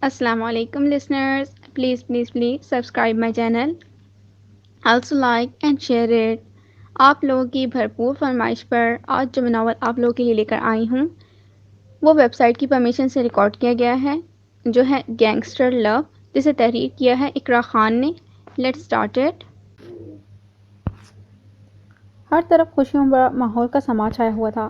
Assalamu alaikum listeners. Please subscribe my channel. Also like and share it. آپ لوگوں کی بھرپور فرمائش پر آج جو ناول آپ لوگوں کے لیے لے کر آئی ہوں وہ ویب سائٹ کی پرمیشن سے ریکارڈ کیا گیا ہے جو ہے گینگسٹر لو، جسے تحریر کیا ہے اقرا خان نے. Late start it. ہر طرف خوشیوں بڑا ماحول کا سما چھایا ہوا تھا.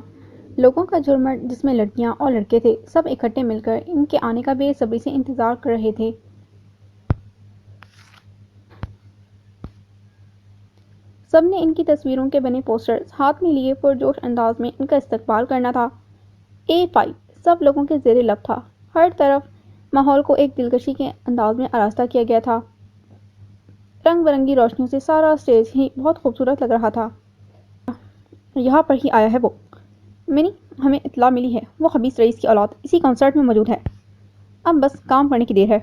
لوگوں کا جھرمٹ جس میں لڑکیاں اور لڑکے تھے، سب اکٹھے مل کر ان کے آنے کا بے صبری سے انتظار کر رہے تھے. سب نے ان کی تصویروں کے بنے پوسٹرز ہاتھ میں لیے پرجوش انداز میں ان کا استقبال کرنا تھا. A5 سب لوگوں کے زیر لب تھا. ہر طرف ماحول کو ایک دلکشی کے انداز میں آراستہ کیا گیا تھا. رنگ برنگی روشنیوں سے سارا اسٹیج ہی بہت خوبصورت لگ رہا تھا. یہاں پر ہی آیا ہے وہ. منی، ہمیں اطلاع ملی ہے وہ خبیث رئیس کی اولاد اسی کنسرٹ میں موجود ہے. اب بس کام کرنے کی دیر ہے.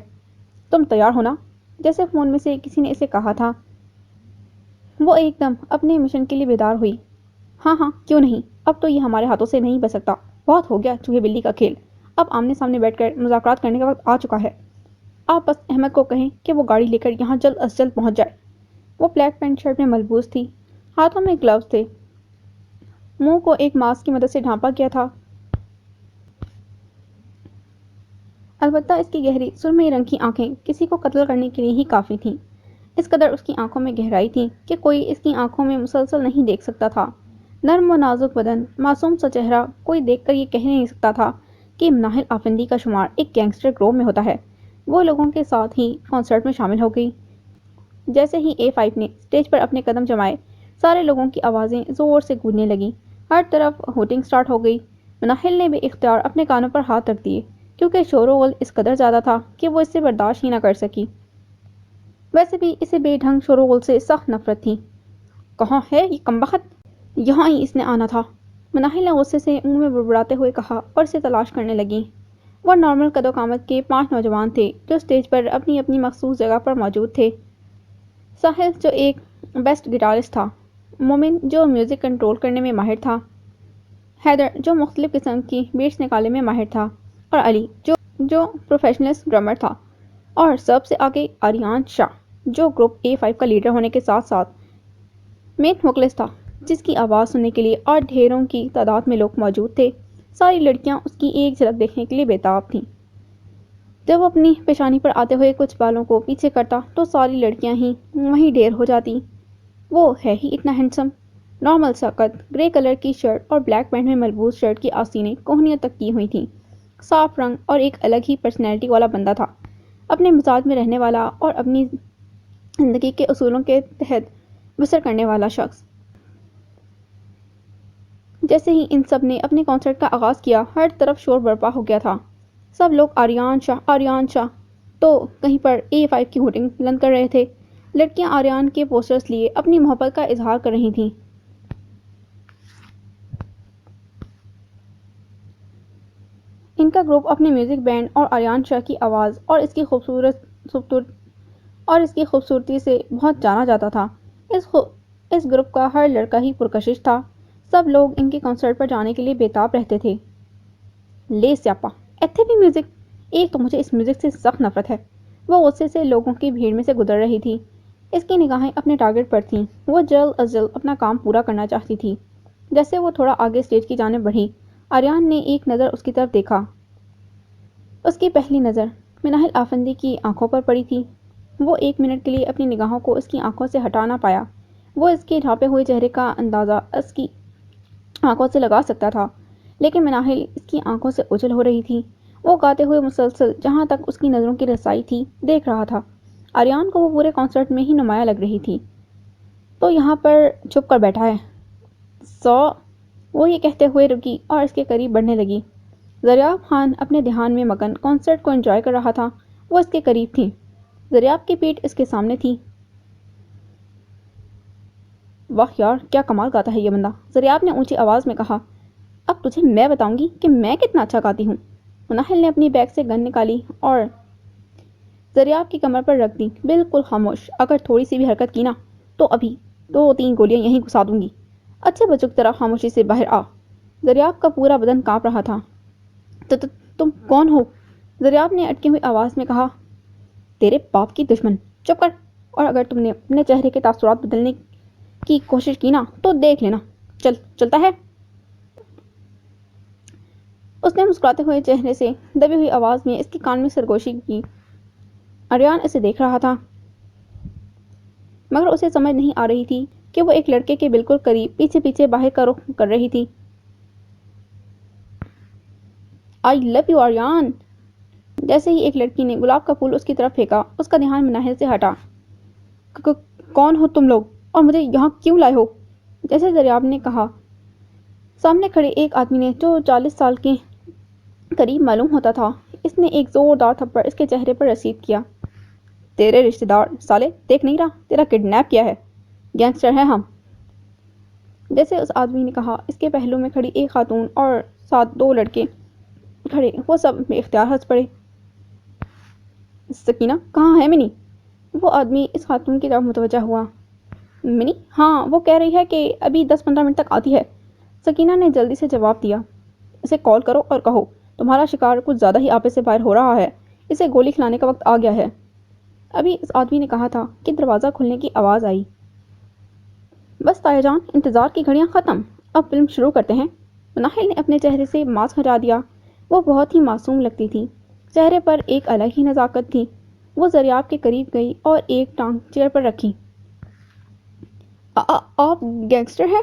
تم تیار ہونا، جیسے فون میں سے کسی نے اسے کہا تھا. وہ ایک دم اپنے مشن کے لیے بیدار ہوئی. ہاں ہاں، کیوں نہیں. اب تو یہ ہمارے ہاتھوں سے نہیں بچ سکتا. بہت ہو گیا چوہے بلی کا کھیل. اب آمنے سامنے بیٹھ کر مذاکرات کرنے کا وقت آ چکا ہے. آپ بس احمد کو کہیں کہ وہ گاڑی لے کر یہاں جلد از جلد پہنچ جائے. وہ بلیک پینٹ شرٹ میں ملبوس تھی. ہاتھوں میں گلوز تھے. منہ کو ایک ماسک کی مدد سے ڈھانپا گیا تھا. البتہ اس کی گہری سرمئی رنگ کی آنکھیں کسی کو قتل کرنے کے لیے ہی کافی تھیں. اس قدر اس کی آنکھوں میں گہرائی تھی کہ کوئی اس کی آنکھوں میں مسلسل نہیں دیکھ سکتا تھا. نرم و نازک بدن، معصوم سا چہرہ، کوئی دیکھ کر یہ کہہ نہیں سکتا تھا کہ مناہل آفندی کا شمار ایک گینگسٹر گروہ میں ہوتا ہے. وہ لوگوں کے ساتھ ہی کنسرٹ میں شامل ہو گئی. جیسے ہی A5 نے اسٹیج پر اپنے قدم جمائے، سارے لوگوں کی آوازیں زور سے گونجنے لگیں. ہر طرف ہوٹنگ سٹارٹ ہو گئی. مناہل نے بے اختیار اپنے کانوں پر ہاتھ رکھ دیے، کیونکہ شور و غل اس قدر زیادہ تھا کہ وہ اس سے برداشت ہی نہ کر سکی. ویسے بھی اسے بے ڈھنگ شور و غل سے سخت نفرت تھی. کہاں ہے یہ کمبخت؟ یہاں ہی اس نے آنا تھا. مناہل نے غصے سے منہ میں بڑبڑاتے ہوئے کہا اور اسے تلاش کرنے لگی. وہ نارمل قد و قامت کے 5 نوجوان تھے جو اسٹیج پر اپنی اپنی مخصوص جگہ پر موجود تھے. ساحل جو ایک بیسٹ گٹارسٹ تھا، مومن جو میوزک کنٹرول کرنے میں ماہر تھا، حیدر جو مختلف قسم کی بیٹس نکالنے میں ماہر تھا، اور علی جو پروفیشنل ڈرمر تھا، اور سب سے آگے آریان شاہ جو گروپ A5 کا لیڈر ہونے کے ساتھ ساتھ مین ووکلسٹ تھا، جس کی آواز سننے کے لیے اور ڈھیروں کی تعداد میں لوگ موجود تھے. ساری لڑکیاں اس کی ایک جھلک دیکھنے کے لیے بےتاب تھیں. جب وہ اپنی پیشانی پر آتے ہوئے کچھ بالوں کو پیچھے کرتا تو ساری لڑکیاں ہی وہیں ڈھیر ہو جاتی. وہ ہے ہی اتنا ہینڈسم. نارمل سا قد، گرے کلر کی شرٹ اور بلیک پینٹ میں ملبوس شرٹ کی آستینیں کوہنیوں تک کی ہوئی تھیں. صاف رنگ اور ایک الگ ہی پرسنالٹی والا بندہ تھا. اپنے مزاج میں رہنے والا اور اپنی زندگی کے اصولوں کے تحت بسر کرنے والا شخص. جیسے ہی ان سب نے اپنے کنسرٹ کا آغاز کیا، ہر طرف شور برپا ہو گیا تھا. سب لوگ آریان شاہ تو کہیں پر A5 کی ہوٹنگ بلند کر رہے تھے. لڑکیاں آریان کے پوسٹرز لیے اپنی محبت کا اظہار کر رہی تھیں. ان کا گروپ اپنے میوزک بینڈ اور آریان شاہ کی آواز اور اس کی خوبصورتی سے بہت جانا جاتا تھا. اس گروپ کا ہر لڑکا ہی پرکشش تھا. سب لوگ ان کے کنسرٹ پر جانے کے لیے بےتاب رہتے تھے. لے سیاپا، ایتھے بھی میوزک؟ ایک تو مجھے اس میوزک سے سخت نفرت ہے. وہ غصے سے لوگوں کی بھیڑ میں سے گزر رہی تھی. اس کی نگاہیں اپنے ٹارگٹ پر تھیں. وہ جلد از جلد اپنا کام پورا کرنا چاہتی تھی. جیسے وہ تھوڑا آگے اسٹیج کی جانب بڑھی، آریان نے ایک نظر اس کی طرف دیکھا. اس کی پہلی نظر مناہل آفندی کی آنکھوں پر پڑی تھی. وہ ایک منٹ کے لیے اپنی نگاہوں کو اس کی آنکھوں سے ہٹا نہ پایا. وہ اس کے ڈھانپے ہوئے چہرے کا اندازہ اس کی آنکھوں سے لگا سکتا تھا، لیکن مناہل اس کی آنکھوں سے اوجھل ہو رہی تھی. وہ گاتے ہوئے مسلسل جہاں تک اس کی نظروں کی رسائی تھی دیکھ رہا تھا. آریان کو وہ پورے کنسرٹ میں ہی نمایاں لگ رہی تھی. تو یہاں پر چھپ کر بیٹھا ہے. وہ یہ کہتے ہوئے رکی اور اس کے قریب بڑھنے لگی. زریاب خان اپنے دھیان میں مگن کنسرٹ کو انجوائے کر رہا تھا. وہ اس کے قریب تھی. زریاب کی پیٹھ اس کے سامنے تھی. واہ یار، کیا کمال گاتا ہے یہ بندہ، زریاب نے اونچی آواز میں کہا. اب تجھے میں بتاؤں گی کہ میں کتنا اچھا گاتی ہوں. مناہل نے اپنی بیگ سے گن نکالی اور زریاب کی کمر پر رکھ دی. بالکل خاموش. اگر تھوڑی سی بھی حرکت کی نا تو ابھی 2-3 گولیاں یہیں گھسا دوں گی. اچھے بچوں کی طرح خاموشی سے باہر آ. زریاب کا پورا بدن کانپ رہا تھا. تم کون ہو؟ دریاب نے اٹکی ہوئی آواز میں کہا، تیرے باپ کی دشمن، چپ کر، اور اگر تم نے اپنے چہرے کے تاثرات بدلنے کی کوشش کی نا تو دیکھ لینا چلتا ہے۔ اس نے مسکراتے ہوئے چہرے سے دبی ہوئی آواز میں اس کے کان میں سرگوشی کی۔ آریان اسے دیکھ رہا تھا، مگر اسے سمجھ نہیں آ رہی تھی کہ وہ ایک لڑکے کے بالکل قریب پیچھے پیچھے باہر کا رخ کر رہی تھی۔ آئی لو یو آریان۔ جیسے ہی ایک لڑکی نے گلاب کا پھول اس کی طرف پھینکا، اس کا دھیان مناہل سے ہٹا۔ کون ہو تم لوگ اور مجھے یہاں کیوں لائے ہو؟ جیسے دریاب نے کہا، سامنے کھڑے ایک آدمی نے جو 40 سال کے قریب معلوم ہوتا تھا، اس نے ایک زوردار تھپڑ اس کے چہرے پر رسید کیا۔ تیرے رشتہ دار سالے دیکھ نہیں رہا تیرا کڈنیپ کیا ہے؟ گینگسٹر ہیں ہم۔ جیسے اس آدمی نے کہا، اس کے پہلو میں کھڑی ایک خاتون اور ساتھ 2 لڑکے کھڑے، وہ سب بے اختیار ہنس پڑے۔ سکینہ کہاں ہے منی؟ وہ آدمی اس خاتون کی طرف متوجہ ہوا۔ منی؟ ہاں، وہ کہہ رہی ہے کہ ابھی 10-15 منٹ تک آتی ہے۔ سکینہ نے جلدی سے جواب دیا۔ اسے کال کرو اور کہو تمہارا شکار کچھ زیادہ ہی آپے سے باہر ہو رہا ہے، اسے گولی کھلانے کا وقت آ گیا ہے۔ ابھی اس آدمی نے کہا تھا کہ دروازہ کھلنے کی آواز آئی۔ بس تایا جان، انتظار کی گھڑیاں ختم، اب فلم شروع کرتے ہیں۔ مناہل نے اپنے چہرے سے ماسک ہٹا دیا۔ وہ بہت ہی معصوم لگتی تھی، چہرے پر ایک الگ ہی نزاکت تھی۔ وہ دریاب کے قریب گئی اور ایک ٹانگ چیئر پر رکھی۔ آپ گینگسٹر ہیں؟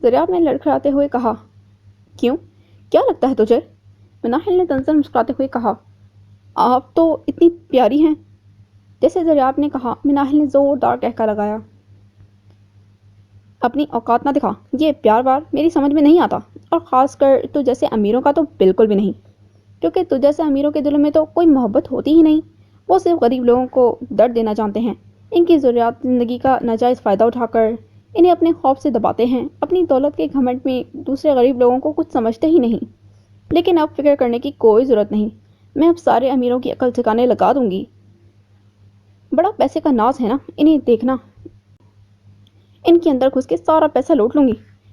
دریاب نے لڑکھڑاتے ہوئے کہا۔ کیوں؟ کیا لگتا ہے تجھے؟ مناہل نے تنزل مسکراتے ہوئے کہا۔ آپ تو اتنی پیاری ہیں۔ جیسے دریاب نے کہا، مناہل نے زوردار کہکا لگایا۔ اپنی اوقات نہ دکھا، یہ پیار وار میری سمجھ میں نہیں آتا، اور خاص کر تو جیسے امیروں کا تو بالکل بھی نہیں، کیونکہ تو جیسے امیروں کے دلوں میں تو کوئی محبت ہوتی ہی نہیں، وہ صرف غریب لوگوں کو درد دینا جانتے ہیں، ان کی ضروریات زندگی کا ناجائز فائدہ اٹھا کر انہیں اپنے خوف سے دباتے ہیں، اپنی دولت کے گھمنڈ میں دوسرے غریب لوگوں کو کچھ سمجھتے ہی نہیں۔ لیکن اب فکر کرنے کی کوئی ضرورت نہیں، میں اب سارے امیروں کی عقل ٹھکانے لگا دوں گی۔ بڑا پیسے کا ناز ہے نا انہیں، دیکھنا ان کے اندر گھس کے سارا پیسہ لوٹ لوں گی۔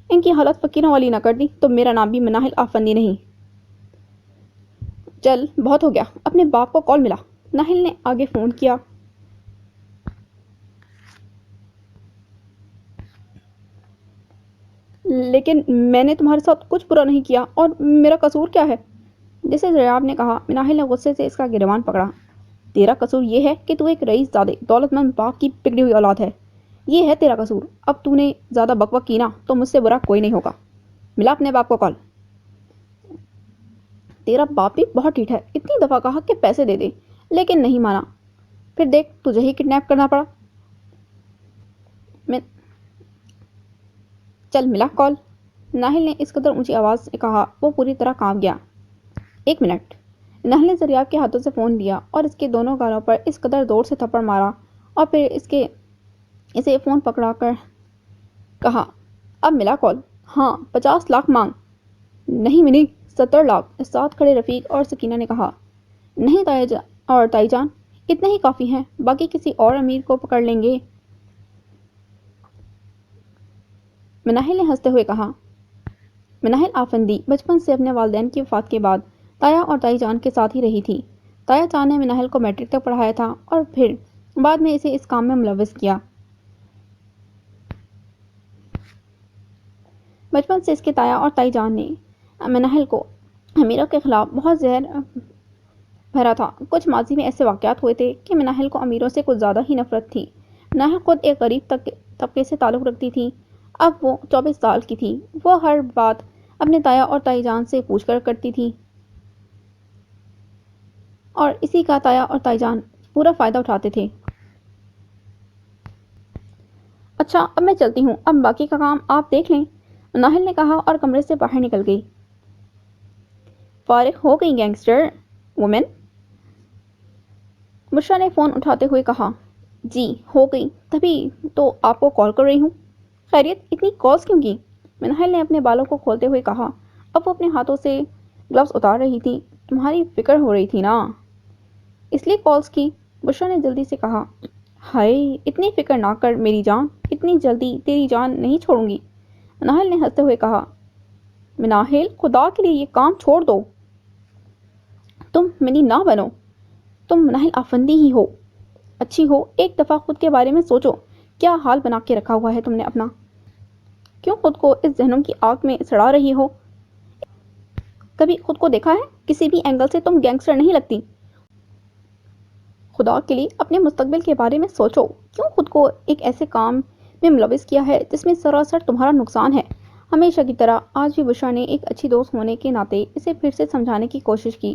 ان کی حالت فقیروں والی نہ کر دی تو میرا نام بھی مناہل آفندی نہیں۔ چل بہت ہو گیا، اپنے باپ کو کال ملا۔ مناہل نے آگے فون کیا۔ لیکن میں نے تمہارے ساتھ کچھ برا نہیں کیا، اور میرا قصور کیا ہے؟ جیسے دریاب نے کہا۔ مناہل نے غصے سے اس کا گریبان پکڑا۔ تیرا قصور یہ ہے کہ تو ایک رئیس زادے دولت مند باپ کی بگڑی ہوئی اولاد ہے، یہ ہے تیرا قصور۔ اب تو نے زیادہ بک بک کی نا تو مجھ سے برا کوئی نہیں ہوگا۔ ملا اپنے باپ کو کال۔ تیرا باپ بھی بہت ٹھیٹ ہے، اتنی دفعہ کہا کہ پیسے دے دے لیکن نہیں مانا، پھر دیکھ تجھے ہی کڈنیپ کرنا پڑا۔ چل ملا کال۔ ناہل نے اس قدر اونچی آواز سے کہا وہ پوری طرح کانپ گیا۔ 1 منٹ۔ ناہل نے دریاب کے ہاتھوں سے فون لیا اور اس کے دونوں گالوں پر اس قدر زور سے تھپڑ مارا، اور پھر اسے فون پکڑا کر کہا، اب ملا کال؟ ہاں، 50 لاکھ مانگ۔ نہیں منی، 70 لاکھ۔ ساتھ کھڑے رفیق اور سکینہ نے کہا۔ نہیں تائی جان، اتنے ہی کافی ہیں، باقی کسی اور امیر کو پکڑ لیں گے۔ مناہل نے ہنستے ہوئے کہا۔ مناہل آفندی بچپن سے اپنے والدین کی وفات کے بعد تایا اور تائی جان کے ساتھ ہی رہی تھی۔ تایا جان نے مناہل کو میٹرک تک پڑھایا تھا اور پھر بعد میں اسے اس کام میں ملوث کیا۔ بچپن سے اس کے تایا اور تائی جان نے مناہل کو امیروں کے خلاف بہت زہر بھرا تھا۔ کچھ ماضی میں ایسے واقعات ہوئے تھے کہ مناہل کو امیروں سے کچھ زیادہ ہی نفرت تھی۔ مناہل خود ایک غریب طبقے سے تعلق رکھتی تھی۔ اب وہ 24 سال کی تھی۔ وہ ہر بات اپنے تایا اور تائی جان سے پوچھ کر کرتی تھی، اور اسی کا تایا اور تائی جان پورا فائدہ اٹھاتے تھے۔ اچھا اب میں چلتی ہوں، اب باقی کا کام آپ دیکھ لیں، مناہل نے کہا اور کمرے سے باہر نکل گئی۔ فارغ ہو گئی گینگسٹر وومن؟ بشرا نے فون اٹھاتے ہوئے کہا۔ جی ہو گئی، تبھی تو آپ کو کال کر رہی ہوں۔ خیریت، اتنی کالز کیوں کی؟ مناہل نے اپنے بالوں کو کھولتے ہوئے کہا۔ اب وہ اپنے ہاتھوں سے گلوز اتار رہی تھی۔ تمہاری فکر ہو رہی تھی نا، اس لیے کالز کی، بشرا نے جلدی سے کہا۔ ہائے، اتنی فکر نہ کر میری جان، اتنی جلدی تیری جان نہیں چھوڑوں گی، مناہل نے ہنستے ہوئے کہا۔ مناہل، خدا کے لیے یہ کام چھوڑ دو۔ تم منی نہ بنو، تم مناہل آفندی ہی ہو، اچھی ہو، ایک دفعہ خود کے بارے میں سوچو، کیا حال بنا کے رکھا ہوا ہے تم نے اپنا، کیوں خود کو اس ذہنوں کی آگ میں سڑا رہی ہو؟ کبھی خود کو دیکھا ہے؟ کسی بھی اینگل سے تم گینگسٹر نہیں لگتی۔ خدا کے لیے اپنے مستقبل کے بارے میں سوچو، کیوں خود کو ایک ایسے کام میں ملوث کیا ہے جس میں سراسر تمہارا نقصان ہے؟ ہمیشہ کی طرح آج بھی بشرا نے ایک اچھی دوست ہونے کے ناطے اسے پھر سے سمجھانے کی کوشش کی۔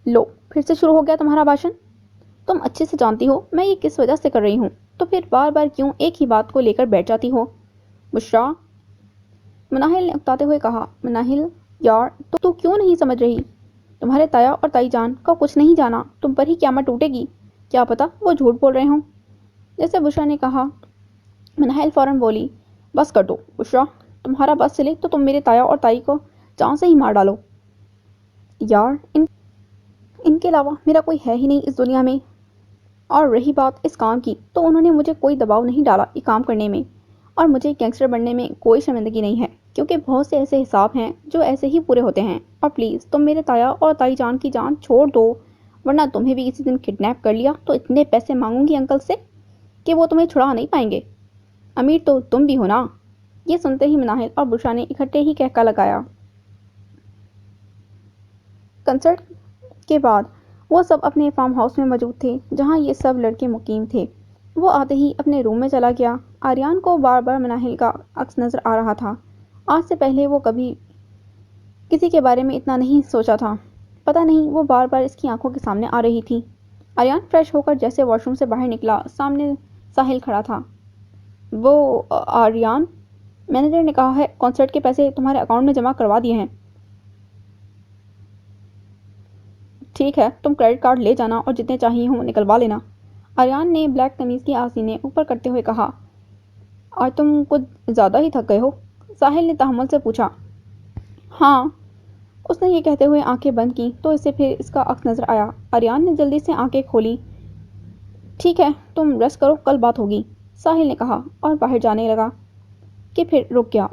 لو، پھر سے شروع ہو گیا تمہارا بھاشن۔ تم اچھے سے جانتی ہو میں یہ کس وجہ سے کر رہی ہوں، تو پھر بار بار کیوں ایک ہی بات کو لے کر بیٹھ جاتی ہو؟ بشرا، مناہل نے اکتاتے ہوئے کہا۔ مناہل یار، تو کیوں نہیں سمجھ رہی؟ تمہارے تایا اور تائی جان کا کچھ نہیں جانا، تم پر ہی قیامت ٹوٹے گی، کیا پتا وہ جھوٹ بول رہے ہوں۔ جیسے بشرا نے کہا، مناہل فوراً بولی، بس کر دو بشرا، تمہارا بس چلے تو تم میرے تایا اور تائی کو جان سے ہی مار ڈالو۔ یار، ان کے علاوہ میرا کوئی ہے ہی نہیں اس دنیا میں، اور رہی بات اس کام کی تو انہوں نے مجھے کوئی دباؤ نہیں ڈالا یہ کام کرنے میں، اور مجھے گینگسٹر بننے میں کوئی شرمندگی نہیں ہے، کیونکہ بہت سے ایسے حساب ہیں جو ایسے ہی پورے ہوتے ہیں، اور پلیز تم میرے تایا اور تائی جان کی جان چھوڑ دو، ورنہ تمہیں بھی کسی دن کڈنیپ کر لیا تو اتنے پیسے مانگوں گی انکل سے کہ وہ تمہیں چھڑا نہیں پائیں گے، امیر تو تم بھی ہو نا۔ یہ سنتے ہی مناہل اور بشرا نے اکٹھے ہی کہکا لگایا۔ کنسرٹ کے بعد وہ سب اپنے فارم ہاؤس میں موجود تھے جہاں یہ سب لڑکے مقیم تھے۔ وہ آتے ہی اپنے روم میں چلا گیا۔ آریان کو بار بار مناہل کا عکس نظر آ رہا تھا۔ آج سے پہلے وہ کبھی کسی کے بارے میں اتنا نہیں سوچا تھا، پتہ نہیں وہ بار بار اس کی آنکھوں کے سامنے آ رہی تھی۔ آریان فریش ہو کر جیسے واش روم سے باہر نکلا، سامنے ساحل کھڑا تھا۔ وہ آریان، مینیجر نے کہا ہے کنسرٹ کے پیسے تمہارے اکاؤنٹ میں جمع کروا دیے ہیں۔ ٹھیک ہے، تم کریڈٹ کارڈ لے جانا اور جتنے چاہیے ہوں نکلوا لینا۔ آریان نے بلیک قمیض کی آستینیں اوپر کرتے ہوئے کہا۔ آج تم کچھ زیادہ ہی تھک گئے ہو؟ ساحل نے تحمل سے پوچھا۔ ہاں، اس نے یہ کہتے ہوئے آنکھیں بند کی تو اسے پھر اس کا عکس نظر آیا۔ آریان نے جلدی سے آنکھیں کھولی۔ ٹھیک ہے، تم ریسٹ کرو، کل بات ہوگی، ساحل نے کہا اور باہر جانے لگا کہ پھر رک گیا۔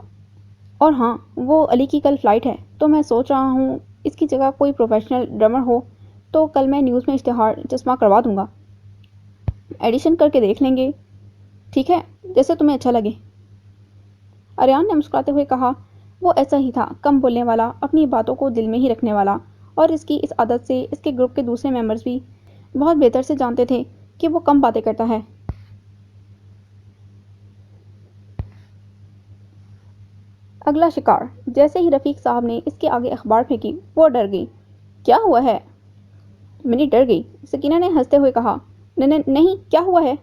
اور ہاں، وہ علی کی کل فلائٹ ہے، تو میں سوچ رہا ہوں اس کی جگہ کوئی پروفیشنل ڈرمر ہو تو کل میں نیوز میں اشتہار چسپاں کروا دوں گا، ایڈیشن کر کے دیکھ لیں گے۔ ٹھیک ہے، جیسے تمہیں اچھا لگے، آریان نے مسکراتے ہوئے کہا۔ وہ ایسا ہی تھا، کم بولنے والا، اپنی باتوں کو دل میں ہی رکھنے والا، اور اس کی اس عادت سے اس کے گروپ کے دوسرے ممبرز بھی بہت بہتر سے جانتے تھے کہ وہ کم باتیں کرتا ہے۔ اگلا شکار، جیسے ہی رفیق صاحب نے اس کے آگے اخبار پھینکی وہ ڈر گئی۔ کیا ہوا ہے؟ منی ڈر گئی۔ سکینہ نے ہنستے ہوئے کہا۔ نہیں، کیا ہوا ہے؟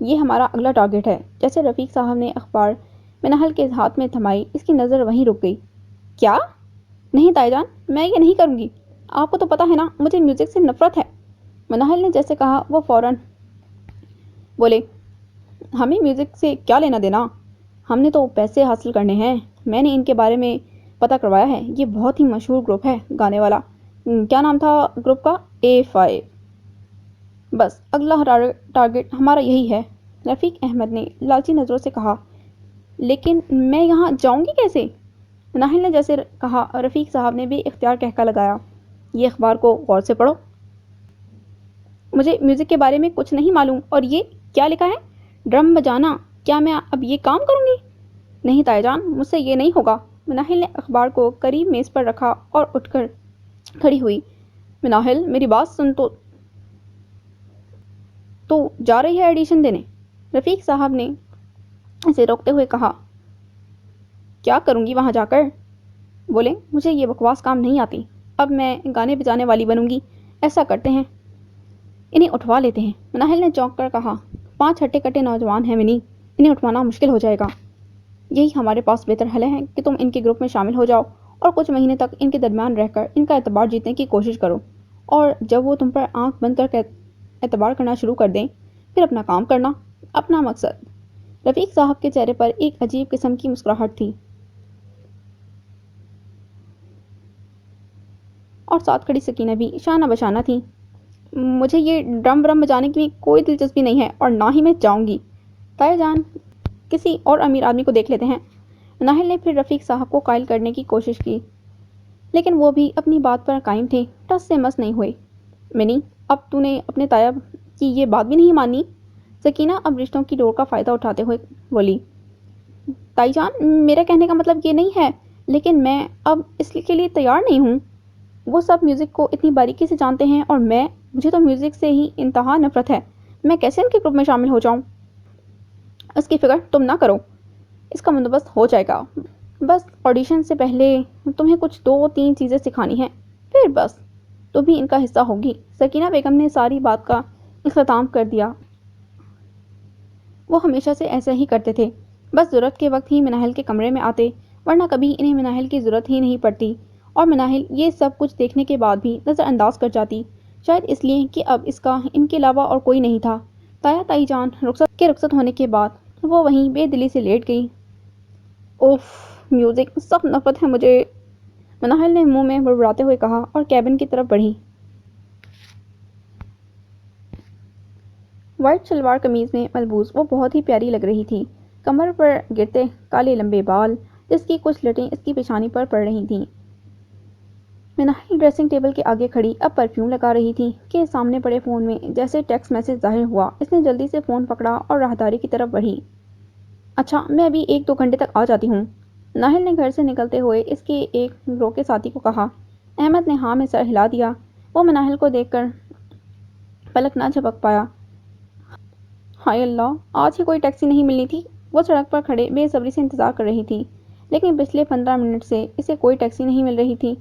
یہ ہمارا اگلا ٹارگٹ ہے۔ جیسے رفیق صاحب نے اخبار مناہل کے ہاتھ میں تھمائی، اس کی نظر وہیں رک گئی۔ کیا؟ نہیں تائی جان، میں یہ نہیں کروں گی، آپ کو تو پتہ ہے نا مجھے میوزک سے نفرت ہے۔ مناہل نے جیسے کہا وہ فوراً بولے، ہمیں میوزک سے کیا لینا دینا، ہم نے تو پیسے حاصل کرنے ہیں۔ میں نے ان کے بارے میں پتہ کروایا ہے، یہ بہت ہی مشہور گروپ ہے گانے والا۔ کیا نام تھا گروپ کا؟ A5۔ بس اگلا ٹارگٹ ہمارا یہی ہے، رفیق احمد نے لالچی نظروں سے کہا۔ لیکن میں یہاں جاؤں گی کیسے؟ مناہل نے جیسے کہا۔ رفیق صاحب نے بھی اختیار کہکا لگایا۔ یہ اخبار کو غور سے پڑھو، مجھے میوزک کے بارے میں کچھ نہیں معلوم، اور یہ کیا لکھا ہے؟ ڈرم بجانا، کیا میں اب یہ کام کروں گی؟ نہیں تائی جان، مجھ سے یہ نہیں ہوگا۔ مناہل نے اخبار کو قریب میز پر رکھا اور اٹھ کر کھڑی ہوئی۔ مناہل، میری بات سن، تو جا رہی ہے ایڈیشن دینے؟ رفیق صاحب نے اسے روکتے ہوئے کہا۔ کیا کروں گی وہاں جا کر؟ بولے، مجھے یہ بکواس کام نہیں آتی، اب میں گانے بجانے والی بنوں گی۔ ایسا کرتے ہیں، انہیں اٹھوا لیتے ہیں، مناہل نے چونک کر کہا۔ 5 ہٹے کٹے نوجوان ہیں منی، انہیں اٹھوانا مشکل ہو جائے گا۔ یہی ہمارے پاس بہتر حل ہے کہ تم ان کے گروپ میں شامل ہو جاؤ اور کچھ مہینے تک ان کے درمیان رہ کر ان کا اعتبار جیتنے کی کوشش کرو، اور جب وہ تم پر آنکھ بند کر اعتبار کرنا شروع کر دیں پھر اپنا کام کرنا، اپنا مقصد۔ رفیق صاحب کے چہرے پر ایک عجیب قسم کی مسکراہٹ تھی، اور ساتھ کھڑی سکینہ بھی شانہ بشانہ تھی۔ مجھے یہ ڈرم برم بجانے کی کوئی دلچسپی نہیں ہے، اور نہ ہی میں جاؤں گی۔ تائی جان، کسی اور امیر آدمی کو دیکھ لیتے ہیں۔ مناہل نے پھر رفیق صاحب کو قائل کرنے کی کوشش کی۔ لیکن وہ بھی اپنی بات پر قائم تھے، ٹس سے مس نہیں ہوئے۔ منی، اب تو نے اپنے تایا کی یہ بات بھی نہیں مانی؟ سکینہ اب رشتوں کی ڈور کا فائدہ اٹھاتے ہوئے بولی۔ تائی جان، میرا کہنے کا مطلب یہ نہیں ہے، لیکن میں اب اس کے لیے تیار نہیں ہوں۔ وہ سب میوزک کو اتنی باریکی سے جانتے ہیں اور مجھے تو میوزک سے ہی انتہا نفرت ہے۔ میں کیسے ان کے گروپ میں شامل ہو جاؤں؟ اس کی فکر تم نہ کرو، اس کا بندوبست ہو جائے گا۔ بس آڈیشن سے پہلے تمہیں کچھ 2-3 چیزیں سکھانی ہیں، پھر بس تو بھی ان کا حصہ ہوگی۔ سکینہ بیگم نے ساری بات کا اختتام کر دیا۔ وہ ہمیشہ سے ایسا ہی کرتے تھے، بس ضرورت کے وقت ہی مناہل کے کمرے میں آتے، ورنہ کبھی انہیں مناہل کی ضرورت ہی نہیں پڑتی، اور مناہل یہ سب کچھ دیکھنے کے بعد بھی نظر انداز کر جاتی، شاید اس لیے کہ اب اس کا ان کے علاوہ اور کوئی نہیں تھا۔ تائی جان رخصت ہونے کے بعد وہ وہیں بے دلی سے لیٹ گئی۔ اوف، میوزک سخت نفرت ہے مجھے، مناہل نے منہ میں بڑبڑاتے ہوئے کہا اور کیبن کی طرف بڑھی۔ وائٹ شلوار قمیض میں ملبوس وہ بہت ہی پیاری لگ رہی تھی، کمر پر گرتے کالے لمبے بال جس کی کچھ لٹیں اس کی پیشانی پر پڑ رہی تھیں۔ مناہل ڈریسنگ ٹیبل کے آگے کھڑی اب پرفیوم لگا رہی تھی کہ سامنے پڑے فون میں جیسے ٹیکسٹ میسج ظاہر ہوا۔ اس نے جلدی سے فون پکڑا اور راہداری کی طرف بڑھی۔ اچھا، میں ابھی 1-2 گھنٹے تک آ جاتی ہوں، مناہل نے گھر سے نکلتے ہوئے اس کے ایک گروہ کے ساتھی کو کہا۔ احمد نے ہاں میں سر ہلا دیا۔ وہ مناہل کو دیکھ کر پلک نہ جھپک پایا۔ ہائے اللہ، آج ہی کوئی ٹیکسی نہیں ملنی تھی۔ وہ سڑک پر کھڑے بے صبری سے انتظار کر رہی تھی، لیکن پچھلے 15 منٹ سے اسے کوئی ٹیکسی نہیں مل رہی تھی۔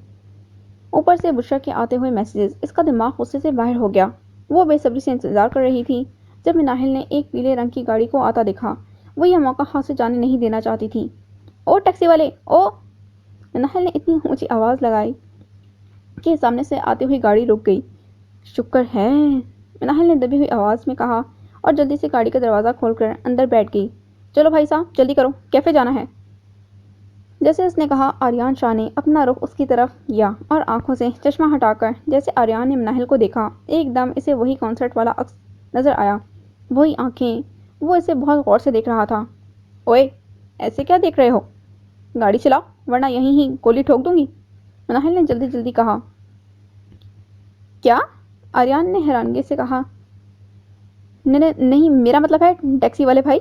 اوپر سے بشرا کے آتے ہوئے میسیجز، اس کا دماغ غصے سے باہر ہو گیا۔ وہ بے صبری سے انتظار کر رہی تھی۔ جب مناہل نے ایک پیلے رنگ کی گاڑی کو آتا دیکھا، وہ یہ موقع ہاتھ سے جانے نہیں دینا چاہتی تھی۔ او ٹیکسی والے، او! مناہل نے اتنی اونچی آواز لگائی کہ سامنے سے آتی ہوئی گاڑی رک گئی۔ شکر ہے، مناہل نے دبی ہوئی آواز میں کہا اور جلدی سے گاڑی کا دروازہ کھول کر اندر بیٹھ گئی۔ چلو بھائی صاحب، جلدی کرو، کیفے جانا ہے۔ جیسے اس نے کہا، آریان شاہ نے اپنا رخ اس کی طرف کیا اور آنکھوں سے چشمہ ہٹا کر جیسے آریان نے مناہل کو دیکھا، ایک دم اسے وہی کنسرٹ والا عکس نظر آیا، وہی آنکھیں۔ وہ اسے بہت غور سے دیکھ رہا تھا۔ اوئے، ایسے کیا دیکھ رہے ہو؟ گاڑی چلاؤ ورنہ یہیں ہی گولی ٹھوک دوں گی، مناہل نے جلدی جلدی کہا۔ کیا؟ آریان نے حیرانگی سے کہا۔ نہیں، میرا مطلب ہے ٹیکسی والے بھائی،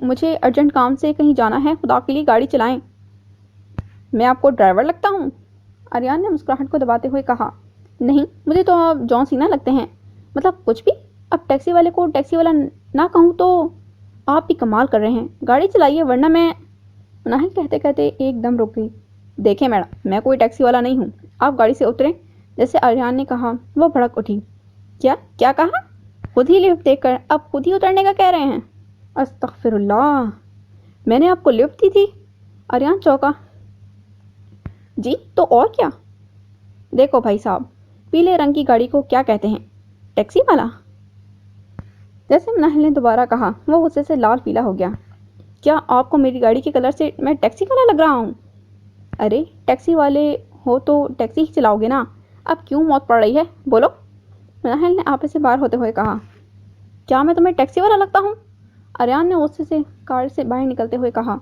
مجھے ارجنٹ کام سے کہیں جانا ہے، خدا کے لیے گاڑی چلائیں۔ میں آپ کو ڈرائیور لگتا ہوں؟ آریان نے مسکراہٹ کو دباتے ہوئے کہا۔ نہیں، مجھے تو آپ جان سینا لگتے ہیں، مطلب کچھ بھی۔ اب ٹیکسی والے کو ٹیکسی والا نہ کہوں تو آپ بھی کمال کر رہے ہیں، گاڑی چلائیے ورنہ میں… مناہل کہتے کہتے ایک دم رک گئی۔ دیکھیں میڈم، میں کوئی ٹیکسی والا نہیں ہوں، آپ گاڑی سے اتریں، جیسے آریان نے کہا۔ وہ بھڑک اٹھی۔ کیا کہا؟ خود ہی لفٹ دے کر اب خود ہی اترنے کا کہہ رہے ہیں؟ استغفر اللہ، میں نے آپ کو لفٹ دی تھی؟ آریان چونکا۔ جی تو اور کیا؟ دیکھو بھائی صاحب، پیلے رنگ کی گاڑی کو کیا کہتے ہیں؟ ٹیکسی والا؟ جیسے مناہل نے دوبارہ کہا، وہ غصے سے لال پیلا ہو گیا۔ کیا آپ کو میری گاڑی کے کلر سے میں ٹیکسی والا لگ رہا ہوں؟ ارے ٹیکسی والے ہو تو ٹیکسی ہی چلاؤ گے نا، اب کیوں موت پڑ رہی ہے، بولو، مناہل نے آپے سے باہر ہوتے ہوئے کہا۔ کیا میں تمہیں ٹیکسی والا لگتا ہوں؟ آریان نے غصے سے کار سے باہر نکلتے ہوئے کہا۔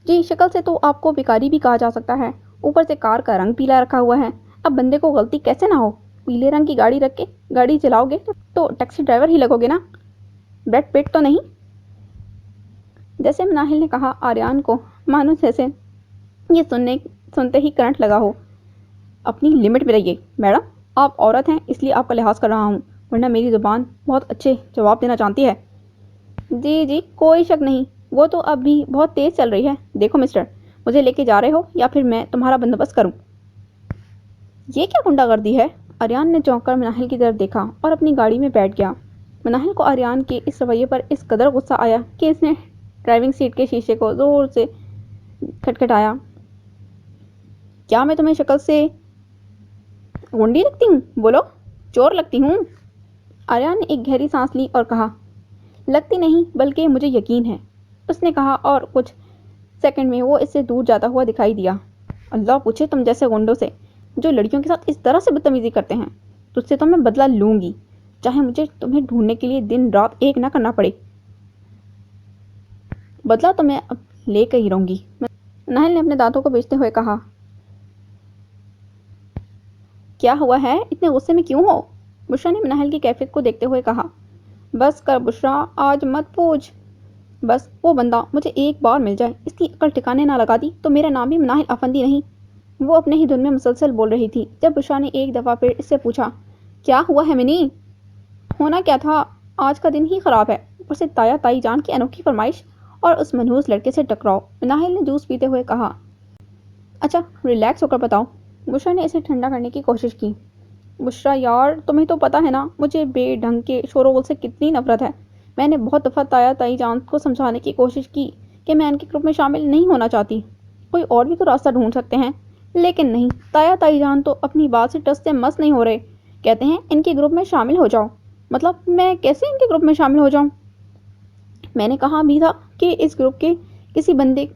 جی، شکل سے تو آپ کو بیکاری بھی کہا جا سکتا ہے، اوپر سے کار کا رنگ پیلا رکھا ہوا ہے، اب بندے کو غلطی کیسے نہ ہو؟ پیلے رنگ کی گاڑی رکھ کے گاڑی چلاؤ گے تو ٹیکسی ڈرائیور ہی لگو گے نا، بریڈ پٹ تو نہیں؟ جیسے مناہل نے کہا، آریان کو مانو جیسے یہ سنتے ہی کرنٹ لگا ہو۔ اپنی لمٹ میں رہیے میڈم، آپ عورت ہیں اس لیے آپ کا لحاظ کر رہا ہوں، ورنہ میری زبان بہت اچھے جواب دینا جانتی ہے۔ جی، کوئی شک نہیں، وہ تو اب بھی بہت تیز چل رہی ہے۔ دیکھو مسٹر، مجھے لے کے جا رہے ہو یا پھر میں تمہارا بندوبست کروں؟ یہ کیا غنڈہ گردی ہے؟ آریان نے چونک کر مناہل کی طرف دیکھا اور اپنی گاڑی میں بیٹھ گیا۔ مناہل کو آریان کے اس رویے پر اس قدر غصہ آیا کہ اس نے ڈرائیونگ سیٹ کے شیشے کو زور سے کھٹکھٹایا۔ کیا میں تمہیں شکل سے غنڈی لگتی ہوں؟ بولو، چور لگتی ہوں؟ آریان نے ایک گہری سانس لی اور کہا۔ لگتی نہیں، بلکہ مجھے یقین ہے، اس نے کہا اور کچھ سیکنڈ میں وہ اس سے دور جاتا ہوا دکھائی دیا۔ اللہ پوچھے تم جیسے غنڈوں سے جو لڑکیوں کے ساتھ اس طرح سے بدتمیزی کرتے ہیں، تجھ سے تو میں بدلہ لوں گی، چاہے مجھے تمہیں ڈھونڈنے کے لیے دن رات ایک نہ کرنا پڑے۔ بدلہ تو میں اب لے کے ہی رہوں گی۔ مناہل نے اپنے دانتوں کو بیچتے ہوئے کہا۔ کیا ہوا ہے؟ اتنے غصے میں کیوں ہو؟ بشرا نے مناہل کی کیفیت کو دیکھتے ہوئے کہا۔ بس کر بشرا، آج مت پوچھ۔ بس وہ بندہ مجھے ایک بار مل جائے، اس کی عقل ٹھکانے نہ لگا دی تو میرا نام بھی مناہل افندی نہیں۔ وہ اپنے ہی دھن میں مسلسل بول رہی تھی جب بشرا نے ایک دفعہ پھر اس سے پوچھا، کیا ہوا ہے منی؟ ہونا کیا تھا، آج کا دن ہی خراب ہے، اوپر سے تایا تائی جان کی انوکھی فرمائش اور اس منحوس لڑکے سے ٹکراؤ، مناہل نے جوس پیتے ہوئے کہا۔ اچھا ریلیکس ہو کر بتاؤ۔ بشرا نے اسے ٹھنڈا کرنے کی کوشش کی۔ بشرا یار، تمہیں تو پتہ ہے نا مجھے بے ڈھنگ کے شور و غل سے کتنی نفرت ہے۔ میں نے بہت دفعہ تایا تائی جان کو سمجھانے کی کوشش کی کہ میں ان کے گروپ میں شامل نہیں ہونا چاہتی، کوئی اور بھی تو راستہ ڈھونڈ سکتے ہیں، لیکن نہیں، تایا تائی جان تو اپنی بات سے ٹس سے مس نہیں ہو رہے، کہتے ہیں ان کے گروپ میں شامل ہو جاؤ۔ مطلب میں کیسے ان کے گروپ میں شامل ہو جاؤں؟ میں نے کہا بھی تھا کہ اس گروپ کے کسی بندے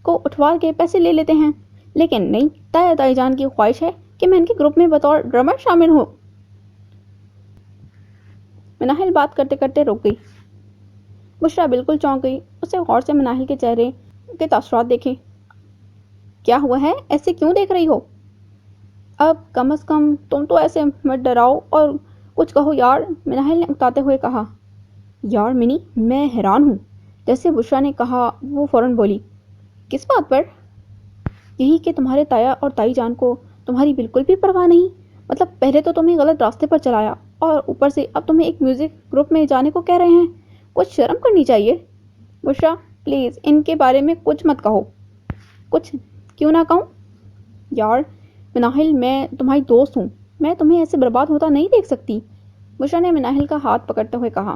کو اٹھوا کے پیسے لے لیتے ہیں، لیکن نہیں، تایا تائی جان کی خواہش ہے کہ میں ان کے گروپ میں بطور ڈرمر شامل ہوں۔ مناہل بات کرتے کرتے رک گئی۔ بشرا بالکل چونک گئی، اسے غور سے مناہل کے چہرے کے تاثرات دیکھے۔ کیا ہوا ہے، ایسے کیوں دیکھ رہی ہو؟ اب کم از کم تم تو ایسے مت ڈراؤ اور کچھ کہو یار، مناہل نے اکتاتے ہوئے کہا۔ یار منی، میں حیران ہوں۔ جیسے بشرا نے کہا وہ فوراً بولی، کس بات پر؟ یہی کہ تمہارے تایا اور تائی جان کو تمہاری بالکل بھی پرواہ نہیں، مطلب پہلے تو تمہیں غلط راستے پر چلایا اور اوپر سے اب تمہیں ایک میوزک گروپ میں جانے کو کہہ رہے ہیں، کچھ شرم کرنی چاہیے۔ بشرا پلیز ان کے بارے میں کچھ مت کہو۔ کچھ کیوں نہ کہوں؟ یار مناہل، میں تمہاری دوست ہوں، میں تمہیں ایسے برباد ہوتا نہیں دیکھ سکتی۔ بشرا نے مناہل کا ہاتھ پکڑتے ہوئے کہا۔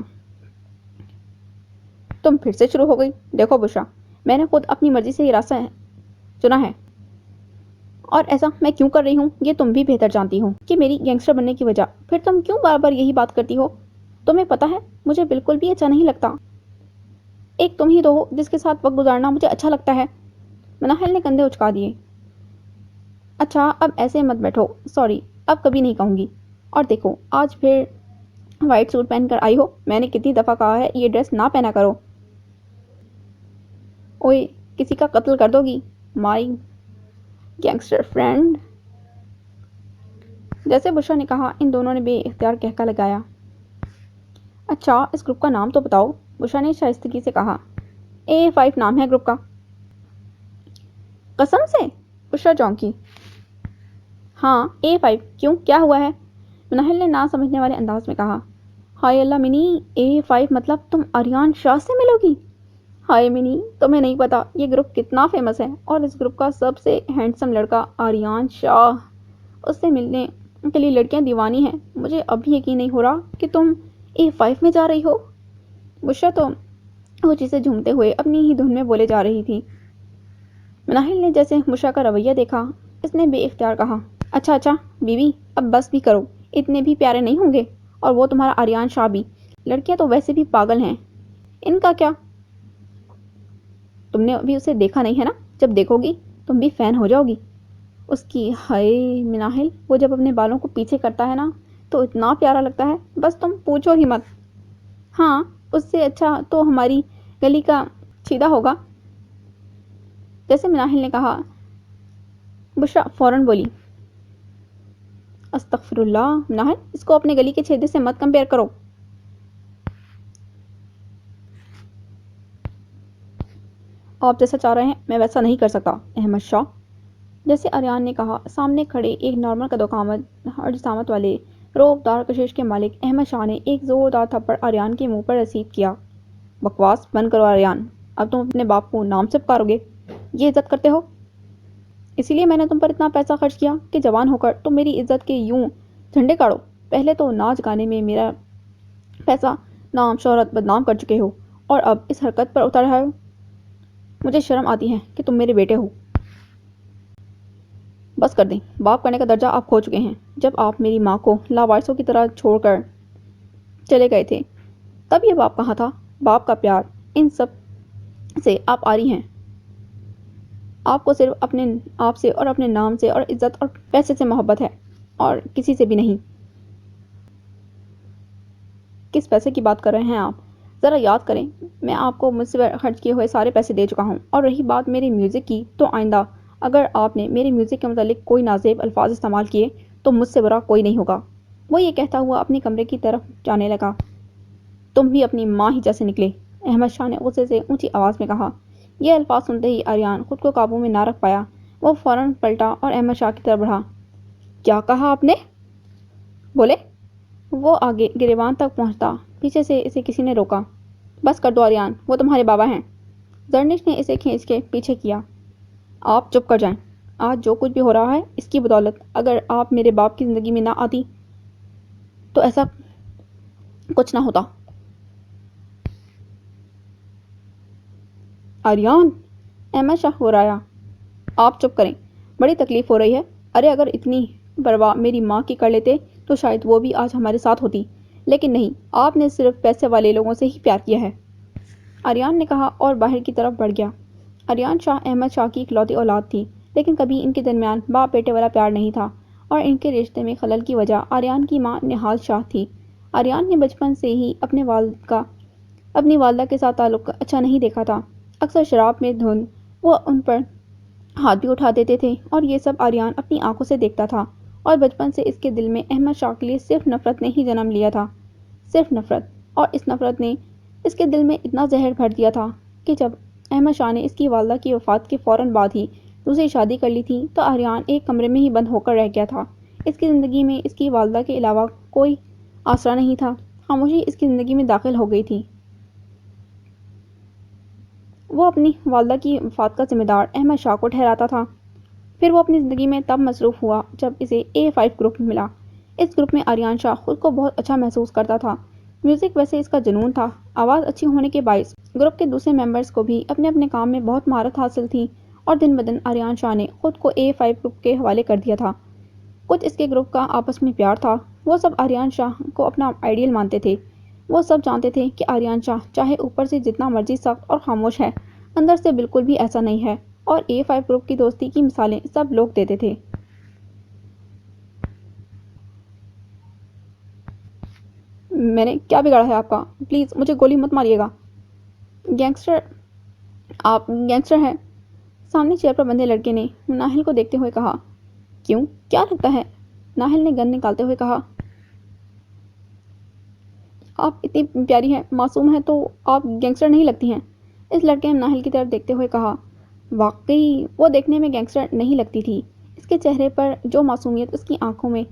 تم پھر سے شروع ہو گئی۔ دیکھو بشرا، میں نے خود اپنی مرضی سے یہ راستہ چنا ہے، اور ایسا میں کیوں کر رہی ہوں یہ تم بھی بہتر جانتی ہو کہ میری گینگسٹر بننے کی وجہ۔ پھر تم کیوں بار بار یہی بات کرتی ہو؟ تمہیں پتہ ہے مجھے بالکل بھی اچھا نہیں لگتا، ایک تم ہی تو ہو جس کے ساتھ وقت گزارنا مجھے اچھا لگتا ہے۔ مناہل نے کندھے اچکا دیے۔ اچھا اب ایسے مت بیٹھو، سوری، اب کبھی نہیں کہوں گی۔ اور دیکھو آج پھر وائٹ سوٹ پہن کر آئی ہو، میں نے کتنی دفعہ کہا ہے یہ ڈریس نہ پہنا کرو۔ اوئے، کسی کا قتل کر دو گی مائی گینگسٹر فرینڈ؟ جیسے بشرا نے کہا ان دونوں نے بے اختیار کہکا لگایا۔ اچھا اس گروپ کا نام تو بتاؤ، بشرا نے شائستگی سے کہا۔ A5 نام ہے گروپ کا۔ قسم سے؟ بشرا چونکی۔ ہاں A5، کیوں کیا ہوا ہے؟ مناہل نے نہ سمجھنے والے انداز میں کہا۔ ہائے اللہ منی، A5 مطلب تم آریان شاہ سے ملو گی؟ ہائے منی، تمہیں نہیں پتا یہ گروپ کتنا فیمس ہے، اور اس گروپ کا سب سے ہینڈسم لڑکا آریان شاہ، اس سے ملنے کے لیے لڑکیاں دیوانی ہیں۔ مجھے اب بھی یقین نہیں ہو رہا کہ تم A5 میں جا رہی ہو۔ بشرا تو خوشی سے جھومتے ہوئے اپنی ہی دھن میں بولے جا رہی تھی۔ مناہل نے جیسے بشرا کا رویہ دیکھا، اس نے بے اختیار کہا، اچھا اچھا بیوی، اب بس بھی کرو، اتنے بھی پیارے نہیں ہوں گے، اور وہ تمہارا آریان شاہ بھی، لڑکیاں تو ویسے بھی پاگل ہیں، ان کا کیا؟ تم نے ابھی اسے دیکھا نہیں ہے نا، جب دیکھو گی تم بھی فین ہو جاؤ گی اس کی۔ ہائے مناہل، وہ جب اپنے بالوں کو پیچھے کرتا ہے نا تو اتنا پیارا لگتا ہے، بس تم پوچھو ہی مت۔ ہاں اس سے اچھا تو ہماری گلی کا چھیدا ہوگا، جیسے مناہل نے کہا۔ بشرا فوراً بولی، استغفر اللہ مناہل، اس کو اپنے گلی کے چھیدے سے مت کمپیئر کرو۔ آپ جیسا چاہ رہے ہیں میں ویسا نہیں کر سکتا احمد شاہ، جیسے آریان نے کہا۔ سامنے کھڑے ایک نارمل قد اور جسامت والے روب دار کشش کے مالک احمد شاہ نے ایک زوردار تھپڑ آریان کے منہ پر رسید کیا۔ بکواس بند کرو آریان، اب تم اپنے باپ کو نام سے پکارو گے؟ یہ عزت کرتے ہو؟ اسی لیے میں نے تم پر اتنا پیسہ خرچ کیا کہ جوان ہو کر تم میری عزت کے یوں جھنڈے گاڑو۔ پہلے تو ناچ گانے میں میرا پیسہ، نام، شہرت بدنام کر چکے ہو، اور اب اس حرکت پر اتر رہے ہو۔ مجھے شرم آتی ہے کہ تم میرے بیٹے ہو۔ بس کر دیں، باپ کرنے کا درجہ آپ کھو چکے ہیں۔ جب آپ میری ماں کو لاوارثوں کی طرح چھوڑ کر چلے گئے تھے تب یہ باپ کہاں تھا؟ باپ کا پیار، ان سب سے آپ آری ہیں۔ آپ کو صرف اپنے آپ سے اور اپنے نام سے اور عزت اور پیسے سے محبت ہے، اور کسی سے بھی نہیں۔ کس پیسے کی بات کر رہے ہیں آپ؟ ذرا یاد کریں، میں آپ کو مجھ سے خرچ کیے ہوئے سارے پیسے دے چکا ہوں، اور رہی بات میری میوزک کی، تو آئندہ اگر آپ نے میری میوزک کے متعلق کوئی نازیب الفاظ استعمال کیے تو مجھ سے برا کوئی نہیں ہوگا۔ وہ یہ کہتا ہوا اپنے کمرے کی طرف جانے لگا۔ تم بھی اپنی ماں ہی جیسے نکلے، احمد شاہ نے غصے سے اونچی آواز میں کہا۔ یہ الفاظ سنتے ہی آریان خود کو قابو میں نہ رکھ پایا۔ وہ فوراً پلٹا اور احمد شاہ کی طرف بڑھا۔ کیا کہا آپ نے؟ بولے۔ وہ آگے گریبان تک پہنچتا، پیچھے سے اسے کسی نے روکا۔ بس کر دو آریان، وہ تمہارے بابا ہیں۔ زرنش نے اسے کھینچ کے پیچھے کیا۔ آپ چپ کر جائیں۔ آج جو کچھ بھی ہو رہا ہے اس کی بدولت اگر آپ میرے باپ کی زندگی میں نہ آتی تو ایسا کچھ نہ ہوتا۔ آریان، احمد شاہ غرایا۔ آپ چپ کریں، بڑی تکلیف ہو رہی ہے۔ ارے اگر اتنی پرواہ میری ماں کی کر لیتے تو شاید وہ بھی آج ہمارے ساتھ ہوتی، لیکن نہیں، آپ نے صرف پیسے والے لوگوں سے ہی پیار کیا ہے، آریان نے کہا اور باہر کی طرف بڑھ گیا۔ آریان شاہ احمد شاہ کی اکلوتی اولاد تھی، لیکن کبھی ان کے درمیان باپ بیٹے والا پیار نہیں تھا، اور ان کے رشتے میں خلل کی وجہ آریان کی ماں نہال شاہ تھی۔ آریان نے بچپن سے ہی اپنی والدہ کے ساتھ تعلق اچھا نہیں دیکھا تھا۔ اکثر شراب میں دھن وہ ان پر ہاتھ بھی اٹھا دیتے تھے، اور یہ سب آریان اپنی آنکھوں سے دیکھتا تھا، اور بچپن سے اس کے دل میں احمد شاہ کے لیے صرف نفرت نے ہی جنم لیا تھا، صرف نفرت۔ اور اس نفرت نے اس کے دل میں اتنا زہر بھر دیا تھا کہ جب احمد شاہ نے اس کی والدہ کی وفات کے فوراً بعد ہی دوسری شادی کر لی تھی تو آریان ایک کمرے میں ہی بند ہو کر رہ گیا تھا۔ اس کی زندگی میں اس کی والدہ کے علاوہ کوئی آسرا نہیں تھا۔ خاموشی اس کی زندگی میں داخل ہو گئی تھی۔ وہ اپنی والدہ کی وفات کا ذمہ دار احمد شاہ کو ٹھہراتا تھا۔ پھر وہ اپنی زندگی میں تب مصروف ہوا جب اسے A5 گروپ ملا۔ اس گروپ میں آریان شاہ خود کو بہت اچھا محسوس کرتا تھا۔ میوزک ویسے اس کا جنون تھا۔ آواز اچھی ہونے کے باعث گروپ کے دوسرے ممبرز کو بھی اپنے اپنے کام میں بہت مہارت حاصل تھی، اور دن بدن آریان شاہ نے خود کو A5 گروپ کے حوالے کر دیا تھا۔ کچھ اس کے گروپ کا آپس میں پیار تھا۔ وہ سب آریان شاہ کو اپنا آئیڈیل مانتے تھے۔ وہ سب جانتے تھے کہ آریان شاہ چاہے اوپر سے جتنا مرضی سخت اور خاموش ہے، اندر سے بالکل بھی ایسا نہیں ہے، اور A5 گروپ کی دوستی کی مثالیں سب لوگ دیتے تھے۔ میں نے کیا بگاڑا ہے آپ کا؟ پلیز مجھے گولی مت ماریے گا۔ گینگسٹر؟ آپ گینگسٹر ہیں؟ سامنے چیئر پر بندھے لڑکے نے ناہل کو دیکھتے ہوئے کہا۔ کیوں، کیا لگتا ہے؟ ناہل نے گن نکالتے ہوئے کہا۔ آپ اتنی پیاری ہیں، معصوم ہیں، تو آپ گینگسٹر نہیں لگتی ہیں۔ اس لڑکے نے ناہل کی طرف دیکھتے ہوئے کہا۔ واقعی وہ دیکھنے میں گینگسٹر نہیں لگتی تھی۔ اس کے چہرے پر جو معصومیت، اس کی آنکھوں میں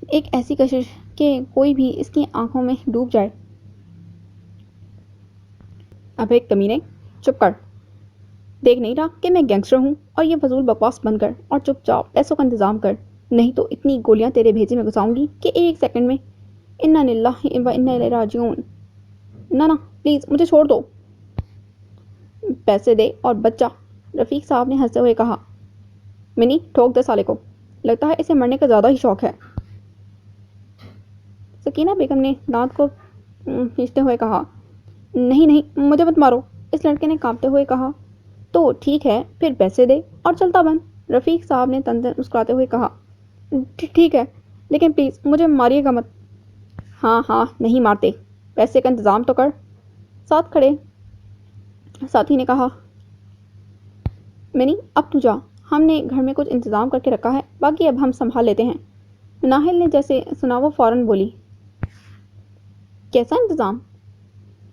ایک ایسی کشش کہ کوئی بھی اس کی آنکھوں میں ڈوب جائے۔ ابے کمینے، چپ کر! دیکھ نہیں رہا کہ میں گینگسٹر ہوں؟ اور یہ فضول بکواس بند کر اور چپ چاپ پیسوں کا انتظام کر، نہیں تو اتنی گولیاں تیرے بھیجے میں گھساؤں گی کہ ایک سیکنڈ میں۔ انا للہ و انا الیہ راجعون۔ نہ پلیز مجھے چھوڑ دو۔ پیسے دے اور بچ جا، رفیق صاحب نے ہنستے ہوئے کہا۔ منی، ٹھوک دے سالے کو، لگتا ہے اسے مرنے کا زیادہ ہی شوق ہے۔ سکینہ بیگم نے دانت کو کھینچتے ہوئے کہا۔ نہیں نہیں، مجھے مت مارو، اس لڑکے نے کانپتے ہوئے کہا۔ تو ٹھیک ہے، پھر پیسے دے اور چلتا بن، رفیق صاحب نے تندر مسکراتے ہوئے کہا۔ ٹھیک ہے، لیکن پلیز مجھے ماریے گا مت۔ ہاں ہاں، نہیں مارتے، پیسے کا انتظام تو کر، ساتھ کھڑے ساتھی نے کہا۔ منی، اب تو جا، ہم نے گھر میں کچھ انتظام کر کے رکھا ہے، باقی اب ہم سنبھال لیتے ہیں۔ ناہل نے جیسے سنا وہ فوراً بولی۔ کیسا انتظام؟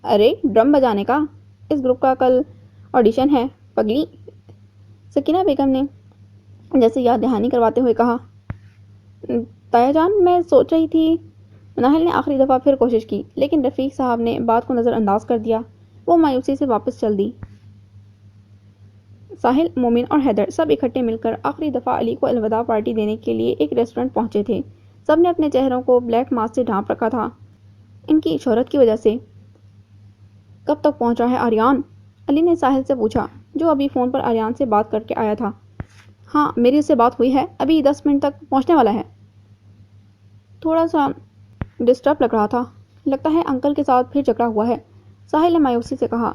ارے ڈرم بجانے کا، اس گروپ کا کل آڈیشن ہے پگلی، سکینہ بیگم نے جیسے یاد دہانی کرواتے ہوئے کہا۔ تایا جان، میں سوچ رہی تھی۔ ناہل نے آخری دفعہ پھر کوشش کی، لیکن رفیق صاحب نے بات کو نظر انداز کر دیا۔ وہ مایوسی سے واپس چل دی۔ ساحل، مومن اور حیدر سب اکٹھے مل کر آخری دفعہ علی کو الوداع پارٹی دینے کے لیے ایک ریسٹورنٹ پہنچے تھے۔ سب نے اپنے چہروں کو بلیک ماسک سے ڈھانپ رکھا تھا ان کی شہرت کی وجہ سے۔ کب تک پہنچا ہے آریان؟ علی نے ساحل سے پوچھا، جو ابھی فون پر آریان سے بات کر کے آیا تھا۔ ہاں، میری اس سے بات ہوئی ہے، ابھی 10 منٹ تک پہنچنے والا ہے۔ تھوڑا سا ڈسٹرب لگ رہا تھا، لگتا ہے انکل کے ساتھ پھر جھگڑا ہوا ہے، ساحل نے مایوسی سے کہا۔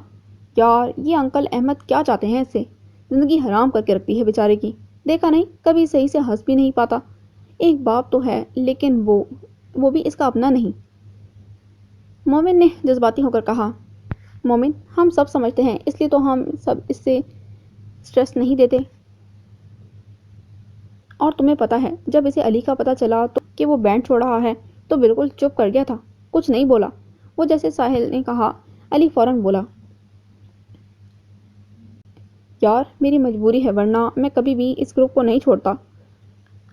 یار، یہ انکل احمد کیا چاہتے ہیں اس سے؟ زندگی حرام کر کے رکھتی ہے بیچارے کی، دیکھا نہیں کبھی صحیح سے ہنس بھی نہیں پاتا۔ ایک باپ تو ہے لیکن وہ بھی اس کا اپنا نہیں۔ مومن نے جذباتی ہو کر کہا۔ مومن، ہم سب سمجھتے ہیں، اس لیے تو ہم سب اس سے اسٹریس نہیں دیتے۔ اور تمہیں پتا ہے، جب اسے علی کا پتہ چلا تو کہ وہ بینڈ چھوڑ رہا ہے تو بالکل چپ کر گیا تھا، کچھ نہیں بولا۔ وہ جیسے ساحل نے کہا، علی فوراً بولا، یار میری مجبوری ہے ورنہ میں کبھی بھی اس گروپ کو نہیں چھوڑتا۔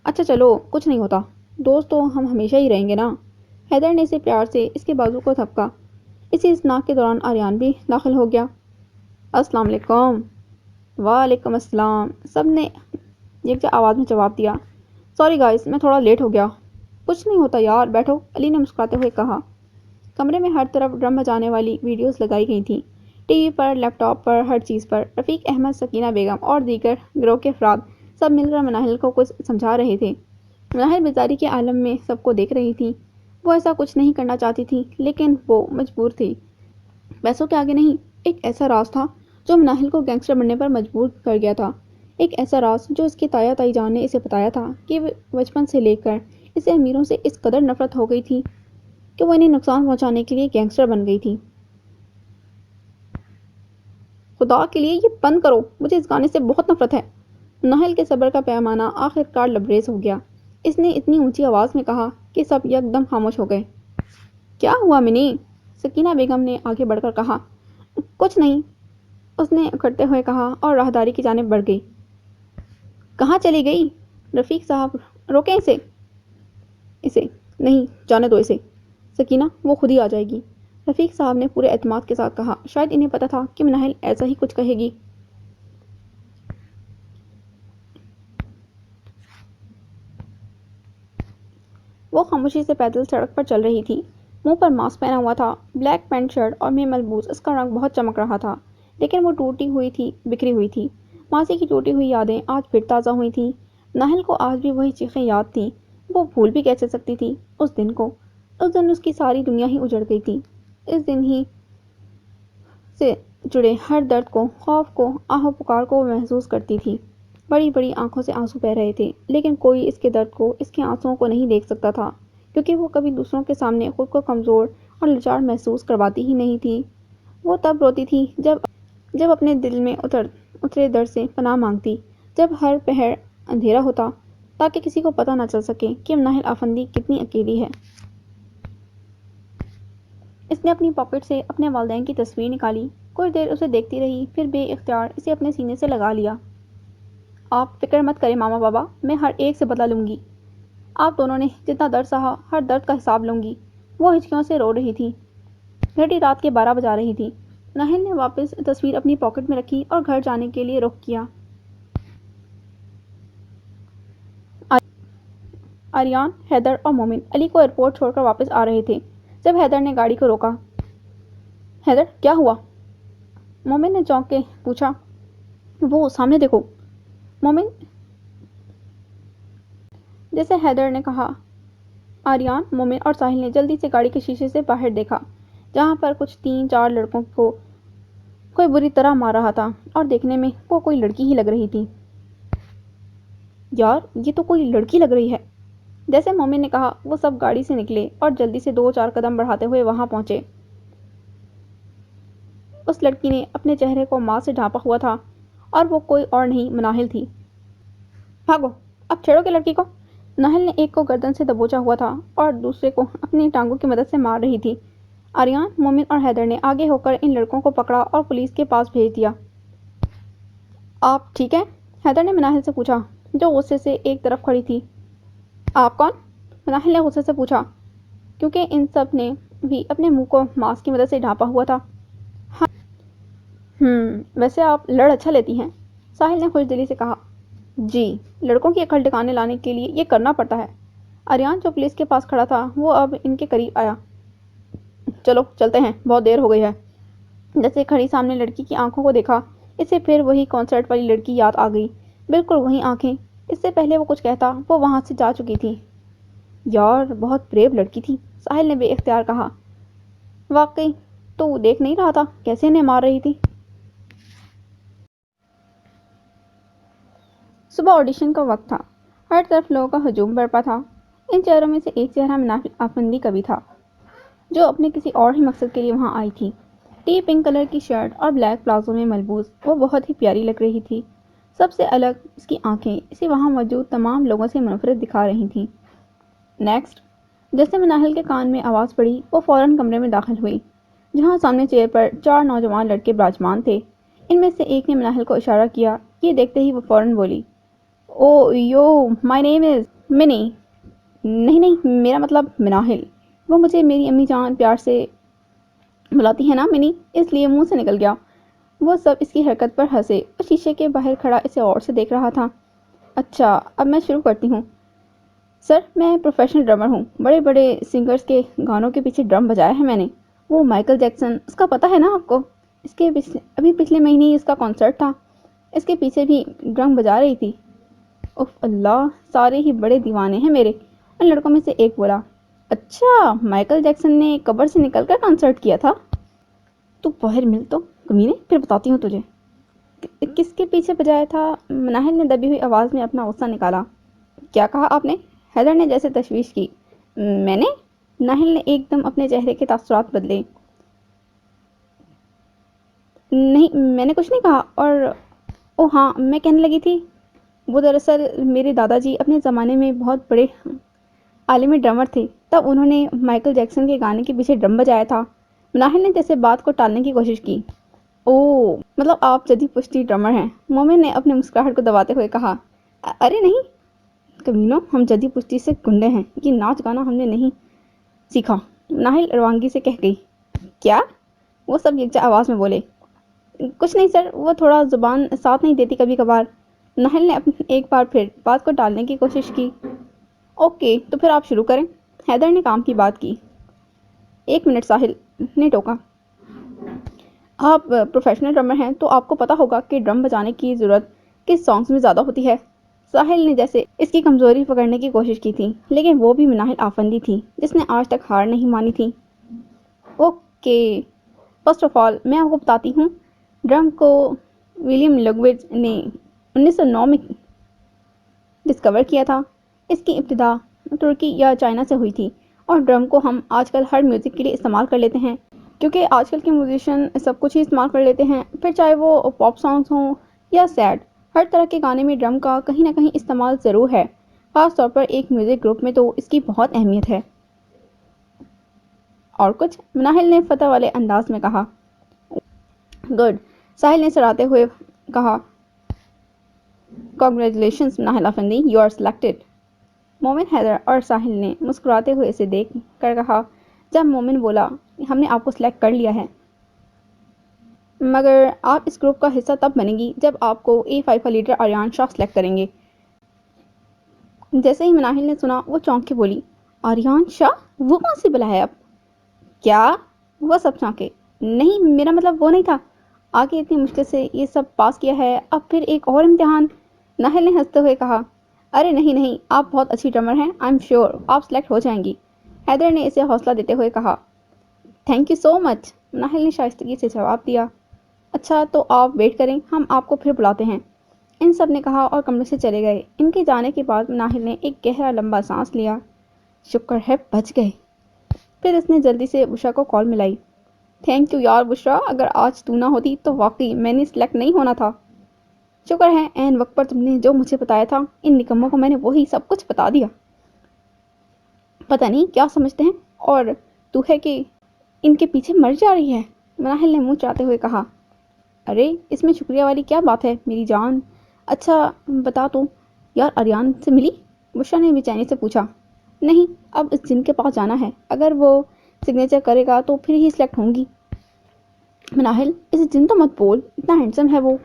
اچھا چلو، کچھ نہیں ہوتا، دوست تو ہم ہمیشہ ہی رہیں گے نا۔ حیدر نے اسے پیار سے اس کے بازو کو تھپکا۔ اسی اسناک کے دوران آریان بھی داخل ہو گیا۔ السلام علیکم۔ وعلیکم السلام، سب نے یکجا آواز میں جواب دیا۔ سوری گائز، میں تھوڑا لیٹ ہو گیا۔ کچھ نہیں ہوتا یار، بیٹھو، علی نے مسکراتے ہوئے کہا۔ کمرے میں ہر طرف ڈرم بجانے والی ویڈیوز لگائی گئی تھیں، ٹی وی پر، لیپ ٹاپ پر، ہر چیز پر۔ رفیق احمد، سکینہ بیگم اور دیگر گروہ کے افراد سب مل کر مناہل کو کچھ سمجھا رہے تھے۔ مناہل بیزاری کے عالم میں سب کو دیکھ رہی تھی۔ وہ ایسا کچھ نہیں کرنا چاہتی تھی لیکن وہ مجبور تھی۔ پیسوں کے آگے نہیں، ایک ایسا راز تھا جو مناہل کو گینگسٹر بننے پر مجبور کر گیا تھا۔ ایک ایسا راز جو اس کی تایا تائی جان نے اسے بتایا تھا کہ بچپن سے لے کر اسے امیروں سے اس قدر نفرت ہو گئی تھی کہ وہ انہیں نقصان پہنچانے کے لیے گینگسٹر بن گئی تھی۔ خدا کے لیے یہ بند کرو، مجھے اس گانے سے بہت نفرت ہے۔ مناہل کے صبر کا پیمانہ آخر کار لبریز ہو گیا۔ اس نے اتنی اونچی آواز میں کہا کہ سب یکدم خاموش ہو گئے۔ کیا ہوا منی؟ سکینہ بیگم نے آگے بڑھ کر کہا۔ کچھ نہیں، اس نے اکھڑتے ہوئے کہا اور راہداری کی جانب بڑھ گئی۔ کہاں چلی گئی؟ رفیق صاحب، روکیں اسے نہیں جانے دو اسے۔ سکینہ، وہ خود ہی آ جائے گی، رفیق صاحب نے پورے اعتماد کے ساتھ کہا۔ شاید انہیں پتا تھا کہ مناہل ایسا ہی کچھ کہے گی۔ وہ خاموشی سے پیدل سڑک پر چل رہی تھی، منہ پر ماسک پہنا ہوا تھا، بلیک پینٹ شرٹ اور میں ملبوس اس کا رنگ بہت چمک رہا تھا، لیکن وہ ٹوٹی ہوئی تھی، بکھری ہوئی تھی۔ ماضی کی ٹوٹی ہوئی یادیں آج پھر تازہ ہوئی تھیں۔ مناہل کو آج بھی وہی چیخیں یاد تھیں۔ وہ بھول بھی کیسے سکتی تھی اس دن کو؟ اس دن اس کی ساری دنیا ہی اجڑ گئی تھی۔ اس دن ہی سے جڑے ہر درد کو، خوف کو، آہ و پکار کو وہ محسوس کرتی تھی۔ بڑی بڑی آنکھوں سے آنسو بہہ رہے تھے، لیکن کوئی اس کے درد کو، اس کے آنسوؤں کو نہیں دیکھ سکتا تھا، کیونکہ وہ کبھی دوسروں کے سامنے خود کو کمزور اور لاچار محسوس کرواتی ہی نہیں تھی۔ وہ تب روتی تھی جب اپنے دل میں اترے درد سے پناہ مانگتی، جب ہر پہر اندھیرا ہوتا تاکہ کسی کو پتہ نہ چل سکے کہ مناہل آفندی کتنی اکیلی ہے۔ اس نے اپنی پاکٹ سے اپنے والدین کی تصویر نکالی، کچھ دیر اسے دیکھتی رہی، پھر بے اختیار اسے اپنے سینے سے لگا لیا۔ آپ فکر مت کریں ماما بابا، میں ہر ایک سے بدلہ لوں گی۔ آپ دونوں نے جتنا درد سہا، ہر درد کا حساب لوں گی۔ وہ ہچکیوں سے رو رہی تھی۔ گھڑی رات کے 12 بجا رہی تھی۔ مناہل نے واپس تصویر اپنی پاکٹ میں رکھی اور گھر جانے کے لیے رخ کیا۔ آریان، حیدر اور مومن علی کو ایئرپورٹ چھوڑ کر واپس آ رہے تھے جب حیدر نے گاڑی کو روکا۔ حیدر، کیا ہوا؟ مومن نے چونک کے پوچھا۔ وہ سامنے دیکھو۔ مومن جیسے حیدر نے کہا۔ آریان، مومن اور ساحل نے جلدی سے گاڑی کے شیشے سے باہر دیکھا، جہاں پر کچھ 3-4 لڑکوں کو کوئی بری طرح مار رہا تھا، اور دیکھنے میں وہ کوئی لڑکی ہی لگ رہی تھی۔ یار، یہ تو کوئی لڑکی لگ رہی ہے۔ جیسے مومن نے کہا، وہ سب گاڑی سے نکلے اور جلدی سے 2-4 قدم بڑھاتے ہوئے وہاں پہنچے۔ اس لڑکی نے اپنے چہرے کو ماسک سے ڈھانپا ہوا تھا، اور وہ کوئی اور نہیں مناہل تھی۔ بھاگو، اب چھیڑو گے لڑکی کو؟ مناہل نے ایک کو گردن سے دبوچا ہوا تھا اور دوسرے کو اپنی ٹانگوں کی مدد سے مار رہی تھی۔ آریان، مومن اور حیدر نے آگے ہو کر ان لڑکوں کو پکڑا اور پولیس کے پاس بھیج دیا۔ آپ ٹھیک ہیں؟ حیدر نے مناہل سے پوچھا، جو غصے سے ایک طرف کھڑی تھی۔ آپ کون؟ مناہل نے غصے سے پوچھا، کیونکہ ان سب نے بھی اپنے منہ کو ماسک کی مدد سے ڈھانپا ہوا تھا۔ ویسے آپ لڑ اچھا لیتی ہیں، ساحل نے خوش دلی سے کہا۔ جی، لڑکوں کی عقل ٹھکانے لانے کے لیے یہ کرنا پڑتا ہے۔ آریان، جو پولیس کے پاس کھڑا تھا، وہ اب ان کے قریب آیا۔ چلو چلتے ہیں، بہت دیر ہو گئی ہے۔ جیسے کھڑی سامنے لڑکی کی آنکھوں کو دیکھا، اسے پھر وہی کنسرٹ والی لڑکی یاد آ گئی، بالکل وہی آنکھیں۔ اس سے پہلے وہ کچھ کہتا، وہ وہاں سے جا چکی تھی۔ یار، بہت بریو لڑکی تھی، ساحل نے بے اختیار کہا۔ واقعی، تو وہ دیکھ نہیں رہا تھا کیسے انہیں مار رہی تھی؟ صبح آڈیشن کا وقت تھا، ہر طرف لوگوں کا ہجوم برپا تھا۔ ان چہروں میں سے ایک چہرہ مناہل آفندی کا بھی تھا۔ جو اپنے کسی اور ہی مقصد کے لیے وہاں آئی تھی۔ ٹی پنک کلر کی شرٹ اور بلیک پلازو میں ملبوس وہ بہت ہی پیاری لگ رہی تھی۔ سب سے الگ اس کی آنکھیں اسے وہاں موجود تمام لوگوں سے منفرد دکھا رہی تھیں۔ نیکسٹ، جیسے مناہل کے کان میں آواز پڑی وہ فوراً کمرے میں داخل ہوئی، جہاں سامنے چیئر پر 4 نوجوان لڑکے براجمان تھے۔ ان میں سے ایک نے مناہل کو اشارہ کیا۔ یہ دیکھتے ہی وہ فوراً بولی، او یو، مائی نیم از منی۔ نہیں، میرا مطلب مناہل۔ وہ مجھے میری امی جان پیار سے بلاتی ہے نا منی، اس لیے منہ سے نکل گیا۔ وہ سب اس کی حرکت پر ہنسے۔ وہ شیشے کے باہر کھڑا اسے غور سے دیکھ رہا تھا۔ اچھا، اب میں شروع کرتی ہوں۔ سر، میں پروفیشنل ڈرمر ہوں، بڑے بڑے سنگرز کے گانوں کے پیچھے ڈرم بجایا ہے میں نے۔ وہ مائیکل جیکسن، اس کا پتہ ہے نا آپ کو؟ اس کے ابھی پچھلے مہینے ہی اس کا کنسرٹ تھا، اس کے پیچھے بھی ڈرم بجا رہی تھی۔ اف اللہ، سارے ہی بڑے دیوانے ہیں میرے۔ ان لڑکوں میں سے ایک بولا، اچھا، مائیکل جیکسن نے قبر سے نکل کر کنسرٹ کیا تھا؟ تو باہر مل تو کمینے، پھر بتاتی ہوں تجھے۔ کس کے پیچھے بجایا تھا؟ مناہل نے دبی ہوئی آواز میں اپنا غصہ نکالا۔ کیا کہا آپ نے؟ حیدر نے جیسے تشویش کی۔ میں نے؟ ناہل نے ایک دم اپنے چہرے کے تاثرات بدلے۔ نہیں، میں نے کچھ نہیں کہا۔ اور او ہاں، میں کہنے لگی تھی، وہ دراصل میرے دادا جی اپنے زمانے میں بہت بڑے عالمی ڈرمر تھے، تب انہوں نے مائیکل جیکسن کے گانے کے پیچھے ڈرم بجایا تھا۔ مناہل نے جیسے بات کو ٹالنے کی کوشش کی۔ اوہ، مطلب آپ جدید پشتی ڈرمر ہیں؟ مومن نے اپنے مسکراہٹ کو دباتے ہوئے کہا۔ ارے نہیں کمینوں، ہم جدید پشتی سے گنڈے ہیں، یہ ناچ گانا ہم نے نہیں سیکھا، ناہل روانگی سے کہہ گئی۔ کیا؟ وہ سب یکجا آواز میں بولے۔ کچھ نہیں سر، وہ تھوڑا زبان ساتھ نہیں دیتی کبھی کبھار۔ ناہل نے ایک بار پھر بات کو ٹالنے کی کوشش کی۔ اوکے، تو پھر آپ شروع کریں۔ حیدر نے کام کی بات کی۔ 1 منٹ، ساحل نے ٹوکا۔ آپ پروفیشنل ڈرمر ہیں تو آپ کو پتہ ہوگا کہ ڈرم بجانے کی ضرورت کس سانگز میں زیادہ ہوتی ہے۔ ساحل نے جیسے اس کی کمزوری پکڑنے کی کوشش کی تھی، لیکن وہ بھی مناہل آفندی تھی جس نے آج تک ہار نہیں مانی تھی۔ اوکے، فرسٹ آف آل میں آپ کو بتاتی ہوں، ڈرم کو ولیم لگویج نے 1909 میں ڈسکور کیا تھا۔ اس کی ابتدا ترکی یا چائنا سے ہوئی تھی، اور ڈرم کو ہم آج کل ہر میوزک کے لیے استعمال کر لیتے ہیں، کیونکہ آج کل کے میوزیشین سب کچھ ہی استعمال کر لیتے ہیں، پھر چاہے وہ پاپ سانگز ہوں یا سیڈ، ہر طرح کے گانے میں ڈرم کا کہیں نہ کہیں استعمال ضرور ہے، خاص طور پر ایک میوزک گروپ میں تو اس کی بہت اہمیت ہے۔ اور کچھ؟ مناہل نے فتح والے انداز میں کہا۔ گڈ، ساحل نے سراہتے ہوئے کہا۔ Congratulations Manahil افندی، you are selected. مومن، حیدر اور ساحل نے مسکراتے ہوئے اسے دیکھ کر کہا۔ جب مومن بولا، ہم نے آپ کو سلیکٹ کر لیا ہے، مگر آپ اس گروپ کا حصہ تب بنیں گی جب آپ کو A5 کا لیڈر آریان شاہ سلیکٹ کریں گے۔ جیسے ہی مناہل نے سنا وہ چونک کے بولی، آریان شاہ؟ وہ کون سی بلا ہے اب؟ کیا؟ وہ سب چونکے۔ نہیں، میرا مطلب وہ نہیں تھا، آگے اتنی مشکل سے یہ سب پاس کیا ہے، اب پھر ایک اور امتحان؟ ناہل نے ہنستے ہوئے کہا۔ ارے نہیں، آپ بہت اچھی ڈرمر ہیں، آئی ایم شیور آپ سلیکٹ ہو جائیں گی، حیدر نے اسے حوصلہ دیتے ہوئے کہا۔ تھینک یو سو مچ، ناہل نے شائستگی سے جواب دیا۔ اچھا، تو آپ ویٹ کریں، ہم آپ کو پھر بلاتے ہیں، ان سب نے کہا اور کمرے سے چلے گئے۔ ان کے جانے کے بعد ناہل نے ایک گہرا لمبا سانس لیا۔ شکر ہے بچ گئے۔ پھر اس نے جلدی سے بشرا کو کال ملائی۔ تھینک یو یار بشرا، اگر آج تو نہ ہوتی تو واقعی میں نے سلیکٹ نہیں ہونا تھا۔ شکر ہے عین وقت پر تم نے جو مجھے بتایا تھا، ان نکموں کو میں نے وہی سب کچھ بتا دیا۔ پتہ نہیں کیا سمجھتے ہیں، اور تو ہے کہ ان کے پیچھے مر جا رہی ہے، مناہل نے منہ چاہتے ہوئے کہا۔ ارے اس میں شکریہ والی کیا بات ہے میری جان؟ اچھا بتا تو یار، آریان سے ملی؟ بشرا نے بے چینی سے پوچھا۔ نہیں، اب اس جن کے پاس جانا ہے، اگر وہ سگنیچر کرے گا تو پھر ہی سلیکٹ ہوں گی۔ مناہل، اسے جن تو مت بول، اتنا ہینڈسم ہے وہ،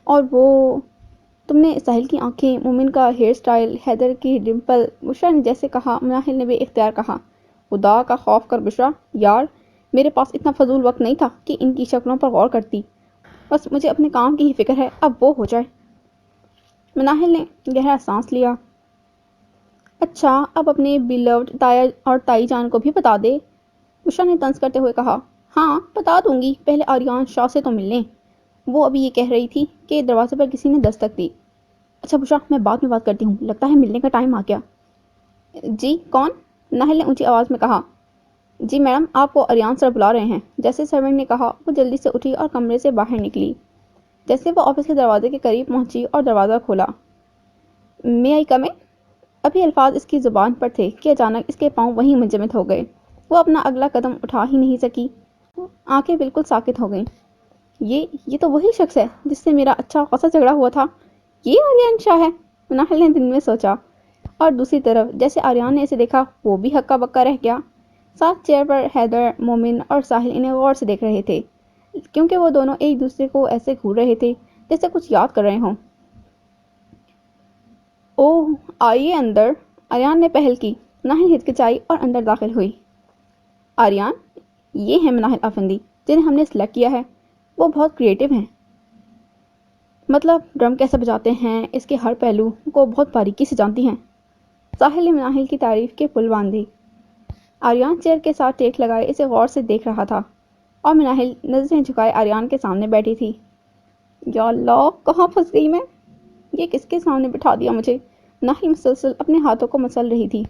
اور وہ تم نے ساحل کی آنکھیں، مومن کا ہیئر سٹائل، حیدر کی ڈمپل، بشرا نے جیسے کہا۔ مناہل نے بے اختیار کہا، خدا کا خوف کر بشرا، یار میرے پاس اتنا فضول وقت نہیں تھا کہ ان کی شکلوں پر غور کرتی، بس مجھے اپنے کام کی ہی فکر ہے، اب وہ ہو جائے۔ مناہل نے گہرا سانس لیا۔ اچھا، اب اپنے بیلوڈ تایا اور تائی جان کو بھی بتا دے، بشرا نے طنز کرتے ہوئے کہا۔ ہاں بتا دوں گی، پہلے آریان شاہ سے تو مل لیں۔ وہ ابھی یہ کہہ رہی تھی کہ دروازے پر کسی نے دستک دی۔ اچھا بشرا، میں بعد میں بات کرتی ہوں، لگتا ہے ملنے کا ٹائم آ گیا۔ جی کون؟ ناہل نے اونچی آواز میں کہا۔ جی میڈم، آپ کو اریان سر بلا رہے ہیں، جیسے سرونٹ نے کہا وہ جلدی سے اٹھی اور کمرے سے باہر نکلی۔ جیسے وہ آفس کے دروازے کے قریب پہنچی اور دروازہ کھولا، میں آئی کم ان؟ ابھی الفاظ اس کی زبان پر تھے کہ اچانک اس کے پاؤں وہیں منجمد ہو گئے۔ وہ اپنا اگلا قدم اٹھا ہی نہیں سکی، آنکھیں بالکل ساکت ہو گئیں۔ یہ تو وہی شخص ہے جس سے میرا اچھا خاصا جھگڑا ہوا تھا، یہ آریان شاہ ہے، مناہل نے دل میں سوچا۔ اور دوسری طرف جیسے آریان نے اسے دیکھا وہ بھی ہکا بکا رہ گیا۔ ساتھ چیئر پر حیدر، مومن اور ساحل انہیں غور سے دیکھ رہے تھے، کیونکہ وہ دونوں ایک دوسرے کو ایسے گھور رہے تھے جیسے کچھ یاد کر رہے ہوں۔ اوہ آئیے اندر، آریان نے پہل کی۔ مناہل ہچکچائی اور اندر داخل ہوئی۔ آریان، یہ ہیں مناہل افندی جنہیں ہم نے سلیکٹ کیا ہے، وہ بہت کریٹو ہیں، مطلب ڈرم کیسے بجاتے ہیں اس کے ہر پہلو کو بہت باریکی سے جانتی ہیں۔ ساحل نے مناہل کی تعریف کے پل باندھے۔ آریان چیئر کے ساتھ ٹیک لگائے اسے غور سے دیکھ رہا تھا اور مناہل نظریں جھکائے آریان کے سامنے بیٹھی تھی۔ یا اللہ، کہاں پھنس گئی میں، یہ کس کے سامنے بٹھا دیا مجھے؟ مناہل مسلسل اپنے ہاتھوں کو مسل رہی تھی۔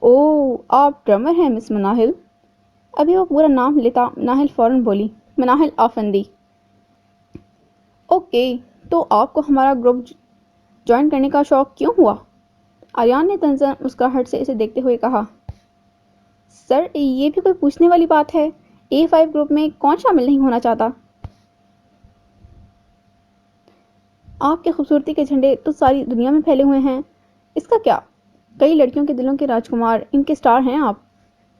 اوہ، آپ ڈرمر ہیں مس مناہل؟ ابھی وہ پورا نام لیتا مناہل فوراً بولی، مناہل آفندی۔ اوکے، تو آپ کو ہمارا گروپ جوائن کرنے کا شوق کیوں ہوا؟ آریان نے طنزاً مسکراہٹ سے اسے دیکھتے ہوئے کہا۔ سر، یہ بھی کوئی پوچھنے والی بات ہے، A5 گروپ میں کون شامل نہیں ہونا چاہتا؟ آپ کے خوبصورتی کے جھنڈے تو ساری دنیا میں پھیلے ہوئے ہیں، اس کا کیا؟ کئی لڑکیوں کے دلوں کے راجکمار، ان کے سٹار ہیں آپ۔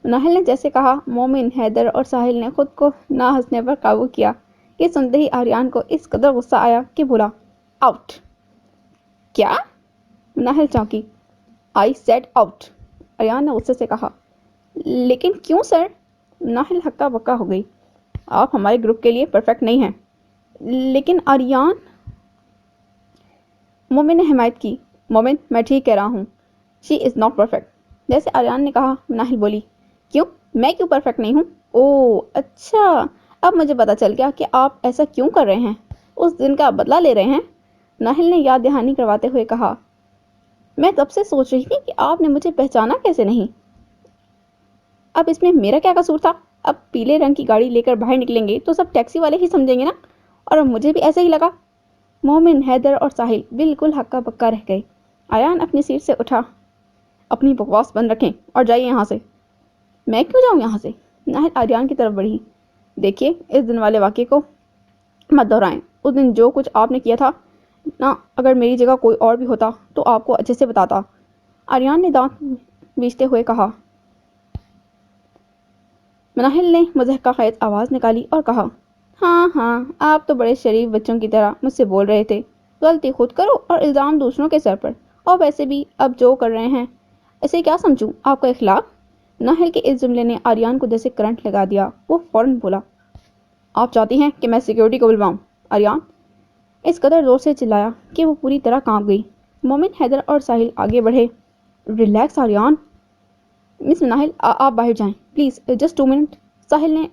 مناہل نے جیسے کہا۔ مومن، حیدر اور ساحل نے خود کو نہ ہنسنے پر قابو کیا۔ یہ سنتے ہی آریان کو اس قدر غصہ آیا کہ بولا، آؤٹ۔ کیا؟ Manahil چونکی۔ I said out, Aryan نے غصے سے کہا۔ لیکن کیوں سر؟ مناہل ہکا بکا ہو گئی۔ آپ ہمارے گروپ کے لیے پرفیکٹ نہیں ہیں۔ لیکن آریان، مومن نے حمایت کی۔ مومن، میں ٹھیک کہہ رہا ہوں، شی از ناٹ پرفیکٹ۔ جیسے آریان نے کہا، مناہل بولی، کیوں؟ میں کیوں پرفیکٹ نہیں ہوں؟ اوہ اچھا، اب مجھے پتا چل گیا کہ آپ ایسا کیوں کر رہے ہیں، اس دن کا بدلہ لے رہے ہیں، مناہل نے یاد دہانی کرواتے ہوئے کہا۔ میں تب سے سوچ رہی تھی کہ آپ نے مجھے پہچانا کیسے نہیں۔ اب اس میں میرا کیا قصور تھا؟ اب پیلے رنگ کی گاڑی لے کر باہر نکلیں گے تو سب ٹیکسی والے ہی سمجھیں گے نا، اور مجھے بھی ایسے ہی لگا۔ مومن، حیدر اور ساحل بالکل ہکا بکا رہ گئے۔ آریان اپنی سیٹ سے اٹھا۔ اپنی بکواس بند رکھیں اور جائیے یہاں سے۔ میں کیوں جاؤں یہاں سے؟ مناہل آریان کی طرف بڑھی۔ دیکھیے، اس دن والے واقعے کو مت دہرائیں، اس دن جو کچھ آپ نے کیا تھا نا، اگر میری جگہ کوئی اور بھی ہوتا تو آپ کو اچھے سے بتاتا، آریان نے دانت بیچتے ہوئے کہا۔ مناہل نے مضحکہ خیز آواز نکالی اور کہا، ہاں ہاں، آپ تو بڑے شریف بچوں کی طرح مجھ سے بول رہے تھے، غلطی خود کرو اور الزام دوسروں کے سر پر، اور ویسے بھی اب جو کر رہے ہیں اسے کیا سمجھوں، آپ کا اخلاق؟ مناہل کے اس جملے نے آریان کو جیسے کرنٹ لگا دیا۔ وہ فوراً بولا، آپ چاہتی ہیں کہ میں سیکیورٹی کو بلواؤں؟ آریان اس قدر زور سے چلایا کہ وہ پوری طرح کانپ گئی۔ مومن، حیدر اور ساحل آگے بڑھے۔ ریلیکس آریان، مس مناہل آپ باہر جائیں پلیز، جسٹ 2 منٹ، ساحل نے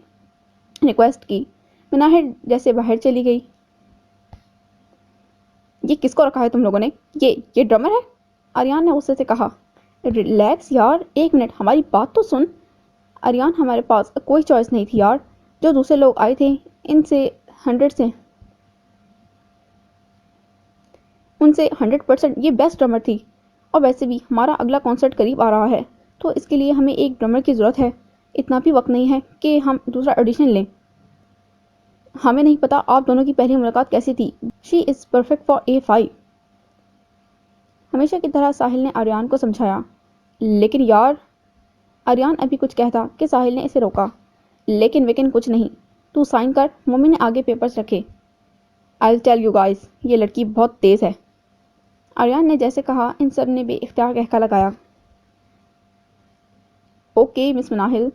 ریکویسٹ کی۔ مناہل جیسے باہر چلی گئی۔ یہ کس کو رکھا ہے تم لوگوں نے؟ یہ ڈرمر ہے، آریان نے غصے سے کہا۔ ریلیکس یار، 1 منٹ ہماری بات تو سن۔ آریان، ہمارے پاس کوئی چوائس نہیں تھی یار، جو دوسرے لوگ آئے تھے ان سے 100% یہ بیسٹ ڈرمر تھی، اور ویسے بھی ہمارا اگلا کنسرٹ قریب آ رہا ہے تو اس کے لیے ہمیں ایک ڈرمر کی ضرورت ہے، اتنا بھی وقت نہیں ہے کہ ہم دوسرا ایڈیشن لیں۔ ہمیں نہیں پتا آپ دونوں کی پہلی ملاقات کیسی تھی، شی از پرفیکٹ فار A5۔ ہمیشہ کی طرح ساحل نے آریان کو سمجھایا۔ لیکن یار، آریان ابھی کچھ کہتا کہ ساحل نے اسے روکا۔ لیکن ویکن کچھ نہیں، تو سائن کر۔ مومن نے آگے پیپرز رکھے۔ I'll tell you guys، یہ لڑکی بہت تیز ہے، آریان نے جیسے کہا ان سب نے بے اختیار کہکا لگایا۔ اوکے مس مناہل،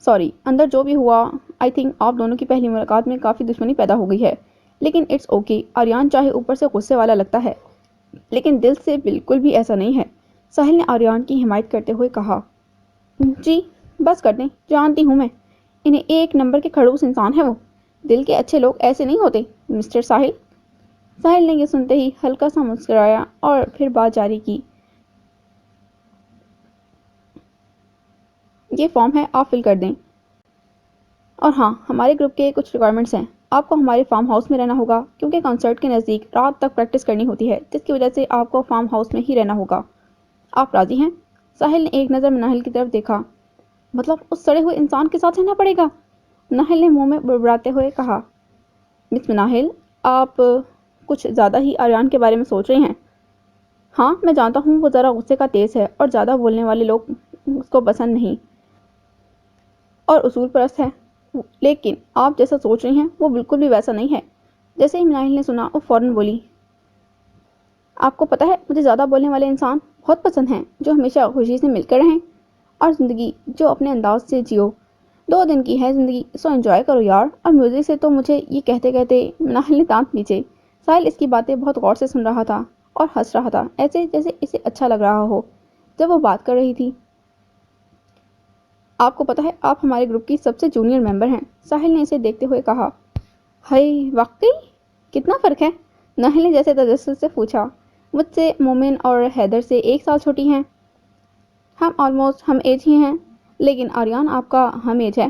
سوری، اندر جو بھی ہوا، آئی تھنک آپ دونوں کی پہلی ملاقات میں کافی دشمنی پیدا ہو گئی ہے، لیکن اٹس اوکے۔ آریان چاہے اوپر سے غصے والا لگتا ہے لیکن دل سے بالکل بھی ایسا نہیں ہے، ساحل نے آریان کی حمایت کرتے ہوئے کہا۔ جی بس کر دیں، جانتی ہوں میں، انہیں 1 نمبر کے کھڑوس انسان ہے وہ، دل کے اچھے لوگ ایسے نہیں ہوتے مسٹر ساحل۔ ساحل نے یہ سنتے ہی ہلکا سا مسکرایا اور پھر بات جاری کی۔ یہ فارم ہے، آپ فل کر دیں۔ اور ہاں، ہمارے گروپ کے کچھ ریکوائرمنٹس ہیں۔ آپ کو ہمارے فارم ہاؤس میں رہنا ہوگا کیونکہ کنسرٹ کے نزدیک رات تک پریکٹس کرنی ہوتی ہے، جس کی وجہ سے آپ کو فارم ہاؤس میں ہی رہنا ہوگا۔ آپ راضی ہیں؟ ساحل نے ایک نظر مناہل کی طرف دیکھا۔ مطلب اس سڑے ہوئے انسان کے ساتھ رہنا پڑے گا؟ مناہل نے منہ میں بڑبڑاتے ہوئے کہا۔ مس مناہل، آپ کچھ زیادہ ہی آریان کے بارے میں سوچ رہی ہیں۔ ہاں، میں جانتا ہوں وہ ذرا غصے کا تیز ہے اور زیادہ بولنے والے لوگ اس کو پسند نہیں اور اصول پرست ہے، لیکن آپ جیسا سوچ رہی ہیں وہ بالکل بھی ویسا نہیں ہے۔ جیسے ہی مناہل نے سنا وہ فوراً بولی، آپ کو پتہ ہے مجھے زیادہ بولنے والے انسان بہت پسند ہیں، جو ہمیشہ خوشی سے مل کر رہیں اور زندگی جو اپنے انداز سے جیو۔ 2 دن کی ہے زندگی، سو انجوائے کرو یار۔ اور میوزک سے تو مجھے یہ کہتے کہتے مناہل نے دانت پیچے۔ ساحل اس کی باتیں بہت غور سے سن رہا تھا اور ہنس رہا تھا، ایسے جیسے اسے اچھا لگ رہا ہو جب وہ بات کر رہی تھی۔ آپ کو پتہ ہے آپ ہمارے گروپ کی سب سے جونیئر ممبر ہیں، ساحل نے اسے دیکھتے ہوئے کہا۔ ہائے، واقعی؟ کتنا فرق ہے؟ مناہل نے جیسے تجسس سے پوچھا۔ مجھ سے مومن اور حیدر سے 1 سال چھوٹی ہیں۔ ہم آلموسٹ ہم ایج ہی ہیں، لیکن آریان آپ کا ہم ایج ہے۔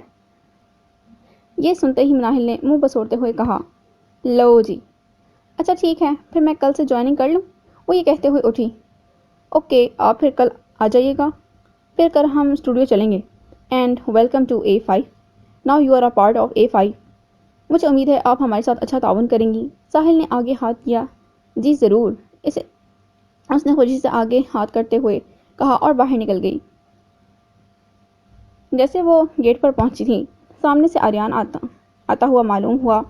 یہ سنتے ہی مناہل نے منہ بسوڑتے ہوئے کہا، لو جی، اچھا ٹھیک ہے، پھر میں کل سے جوائننگ کر لوں؟ وہ یہ کہتے ہوئے اٹھی۔ اوکے، آپ پھر کل آ جائیے گا، پھر کل ہم اسٹوڈیو چلیں گے۔ And welcome to A5، now you are a part of A5۔ مجھے امید ہے آپ ہمارے ساتھ اچھا تعاون کریں گی۔ ساحل نے آگے ہاتھ کیا۔ جی ضرور، اس نے خوشی سے آگے ہاتھ کرتے ہوئے کہا اور باہر نکل گئی۔ جیسے وہ گیٹ پر پہنچی تھی، سامنے سے آریان آتا ہوا معلوم ہوا۔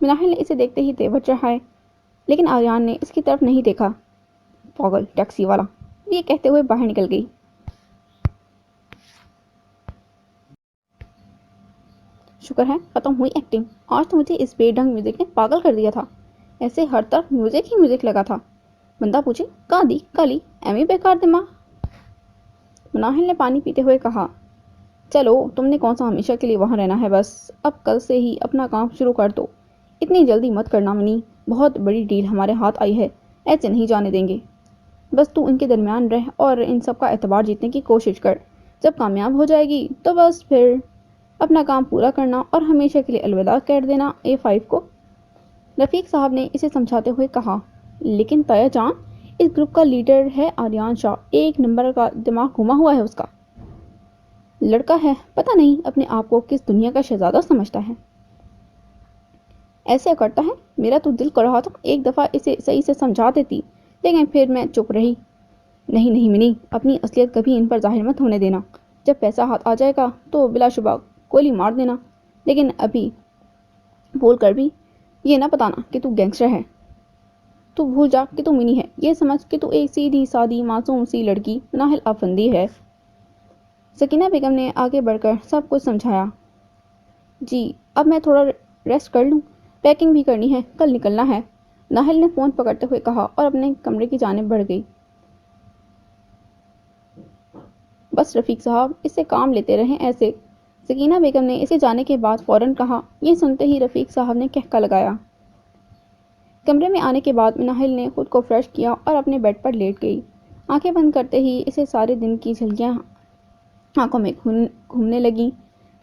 مناہل نے اسے دیکھتے ہی تیور چڑھائے، لیکن آریان نے اس کی طرف نہیں دیکھا۔ پاگل ٹیکسی والا، یہ کہتے ہوئے باہر نکل گئی۔ شکر ہے ختم ہوئی ایکٹنگ، آج تو مجھے اس بے ڈھنگ میوزک نے پاگل کر دیا تھا۔ ایسے ہر طرف میوزک ہی میوزک لگا تھا۔ بندہ پوچھے کہاں دی کالی ایویں بیکار دماغ۔ مناہل نے پانی پیتے ہوئے کہا، چلو تم نے کون سا ہمیشہ کے لیے وہاں رہنا ہے، بس اب کل سے ہی اپنا کام شروع کر دو۔ اتنی جلدی مت کرنا منی، بہت بڑی ڈیل ہمارے ہاتھ آئی ہے، ایسے نہیں جانے دیں گے۔ بس تو ان کے درمیان رہ اور ان سب کا اعتبار جیتنے کی کوشش کر۔ جب کامیاب ہو جائے گی تو بس پھر اپنا کام پورا کرنا اور ہمیشہ کے لیے الوداع کر دینا A5 کو۔ رفیق صاحب نے اسے سمجھاتے ہوئے کہا، لیکن تایا جان، اس گروپ کا لیڈر ہے آریان شاہ، 1 نمبر کا دماغ گھما ہوا ہے اس کا۔ لڑکا ہے، پتہ نہیں اپنے آپ کو کس دنیا کا شہزادہ سمجھتا ہے۔ ایسے کرتا ہے، میرا تو دل کر رہا تھا ایک دفعہ اسے صحیح سے سمجھا دیتی، لیکن پھر میں چپ رہی۔ نہیں منی، اپنی اصلیت کبھی ان پر ظاہر مت ہونے دینا۔ جب پیسہ ہاتھ آ جائے گا تو بلا شبہ گولی مار دینا، لیکن ابھی بول کر بھی یہ نہ بتانا کہ تو گینگسٹر ہے۔ تو بھول جا کہ تو منی ہے، یہ سمجھ کہ تو ایک سیدھی سادی معصوم سی لڑکی مناہل افندی ہے۔ سکینہ بیگم نے آگے بڑھ کر سب کچھ سمجھایا۔ جی اب میں تھوڑا ریسٹ کر لوں، پیکنگ بھی کرنی ہے، کل نکلنا ہے، مناہل نے فون پکڑتے ہوئے کہا اور اپنے کمرے کی جانب بڑھ گئی۔ بس رفیق صاحب، اس سے کام لیتے رہیں ایسے، سکینہ بیگم نے اس کے جانے کے بعد فوراً کہا۔ یہ سنتے ہی رفیق صاحب نے کہکا لگایا۔ کمرے میں آنے کے بعد مناہل نے خود کو فریش کیا اور اپنے بیڈ پر لیٹ گئی۔ آنکھیں بند کرتے ہی اسے سارے دن کی جھلکیاں آنکھوں میں گھومنے لگیں۔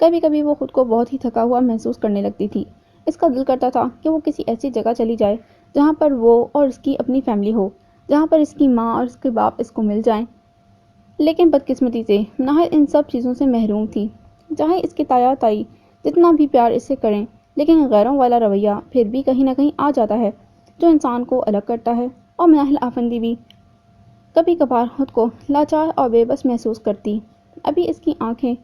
کبھی کبھی وہ خود کو بہت ہی تھکا ہوا محسوس کرنے لگتی تھی۔ اس کا دل کرتا تھا کہ وہ کسی ایسی جگہ چلی جائے جہاں پر وہ اور اس کی اپنی فیملی ہو، جہاں پر اس کی ماں اور اس کے باپ اس کو مل جائیں۔ لیکن بدقسمتی سے مناہل ان سب چیزوں سے محروم تھی۔ چاہے اس کے تایا تائی جتنا بھی پیار اس سے کریں، لیکن غیروں والا رویہ پھر بھی کہیں نہ کہیں آ جاتا ہے جو انسان کو الگ کرتا ہے، اور مناہل آفندی بھی کبھی کبھار خود کو لاچار اور بے بس محسوس کرتی۔ ابھی اس کی آنکھیں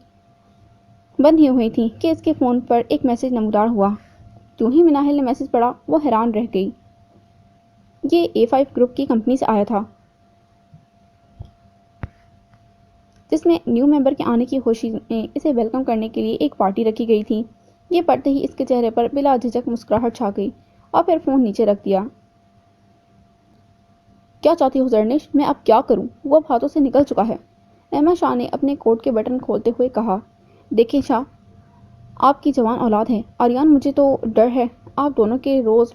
بند ہی ہوئی تھیں کہ اس کے فون پر ایک میسج نمودار ہوا۔ جو ہی مناہل نے میسج پڑھا وہ حیران رہ گئی۔ یہ A5 گروپ کی کمپنی سے آیا تھا، جس میں نیو ممبر کے آنے کی خوشی میں اسے ویلکم کرنے کے لیے ایک پارٹی رکھی گئی تھی۔ یہ پڑھتے ہی اس کے چہرے پر بلا جھجک مسکراہٹ چھا گئی اور پھر فون نیچے رکھ دیا۔ کیا چاہتی ہو زرنش، میں اب کیا کروں؟ وہ اب ہاتھوں سے نکل چکا ہے، احمد شاہ نے اپنے کوٹ کے بٹن کھولتے ہوئے کہا۔ دیکھیں شاہ، آپ کی جوان اولاد ہے آریان، مجھے تو ڈر ہے آپ دونوں کے روز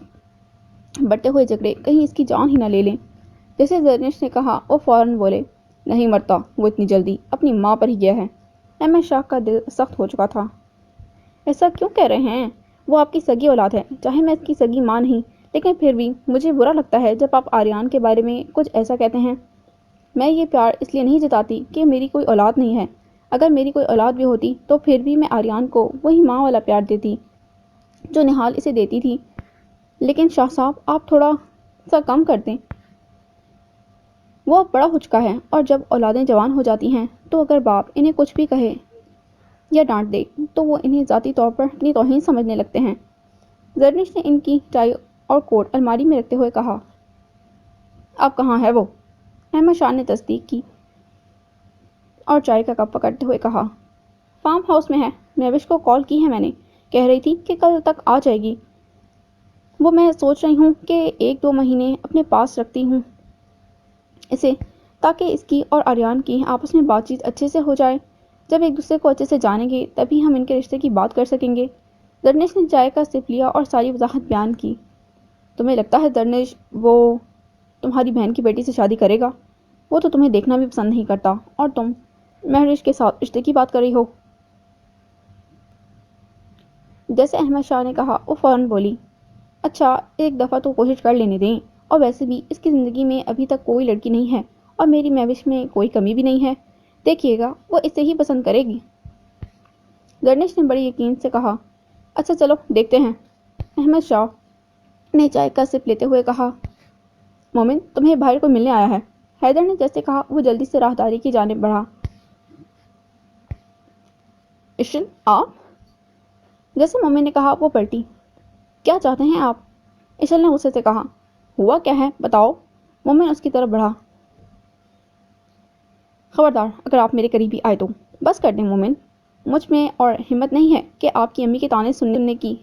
بڑھتے ہوئے جھگڑے کہیں اس کی جان ہی نہ لے لیں۔ جیسے زرنش نے کہا وہ فوراً بولے، نہیں مرتا وہ اتنی جلدی، اپنی ماں پر ہی گیا ہے۔ احمد شاہ کا دل سخت ہو چکا تھا۔ ایسا کیوں کہہ رہے ہیں؟ وہ آپ کی سگی اولاد ہے، چاہے میں اس کی سگی ماں نہیں، لیکن پھر بھی مجھے برا لگتا ہے جب آپ آریان کے بارے میں کچھ ایسا کہتے ہیں۔ میں یہ پیار اس لیے نہیں جتاتی کہ میری کوئی اولاد نہیں ہے۔ اگر میری کوئی اولاد بھی ہوتی تو پھر بھی میں آریان کو وہی ماں والا پیار دیتی جو نہال اسے دیتی تھی۔ لیکن شاہ صاحب، آپ تھوڑا سا کم کر دیں۔ وہ اب بڑا ہو چکا ہے، اور جب اولادیں جوان ہو جاتی ہیں تو اگر باپ انہیں کچھ بھی کہے یا ڈانٹ دے تو وہ انہیں ذاتی طور پر اپنی توہین سمجھنے لگتے ہیں۔ زرنش نے ان کی ٹائی اور کوٹ الماری میں رکھتے ہوئے کہا۔ اب کہاں ہے وہ؟ احمد شاہ نے تصدیق کی اور چائے کا کپ پکڑتے ہوئے کہا، فارم ہاؤس میں ہے، مہوش کو کال کی ہے میں نے، کہہ رہی تھی کہ کل تک آ جائے گی۔ وہ میں سوچ رہی ہوں کہ 1-2 مہینے اپنے پاس رکھتی ہوں اسے، تاکہ اس کی اور آریان کی آپس میں بات چیت اچھے سے ہو جائے۔ جب ایک دوسرے کو اچھے سے جانیں گے تبھی ہم ان کے رشتے کی بات کر سکیں گے۔ درنش نے چائے کا سپ لیا اور ساری وضاحت بیان کی۔ تمہیں لگتا ہے درنش وہ تمہاری بہن کی بیٹی سے شادی کرے گا؟ وہ تو تمہیں دیکھنا بھی پسند نہیں کرتا، اور تم مہرش کے ساتھ رشتے کی بات کر رہی ہو۔ جیسے احمد شاہ نے کہا، وہ فوراً بولی، اچھا ایک دفعہ تو کوشش کر لینے دیں، اور ویسے بھی اس کی زندگی میں ابھی تک کوئی لڑکی نہیں ہے، اور میری مہوش میں کوئی کمی بھی نہیں ہے، دیکھیے گا وہ اسے ہی پسند کرے گی۔ درنش نے بڑے یقین سے کہا، اچھا چلو دیکھتے ہیں۔ احمد شاہ نے چائے کا سپ لیتے ہوئے کہا، مومن تمہیں باہر کوئی ملنے آیا ہے۔ حیدر نے جیسے کہا وہ جلدی سے راہداری کی جانب بڑھا۔ اشل آپ؟ جیسے مومن نے کہا وہ پلٹی۔ کیا چاہتے ہیں آپ؟ اشل نے غصے سے کہا۔ ہوا کیا ہے بتاؤ۔ مومن اس کی طرف بڑھا۔ خبردار اگر آپ میرے قریبی آئے تو۔ بس کر دیں مومن، مجھ میں اور ہمت نہیں ہے کہ آپ کی امی کے تانے سننے کی۔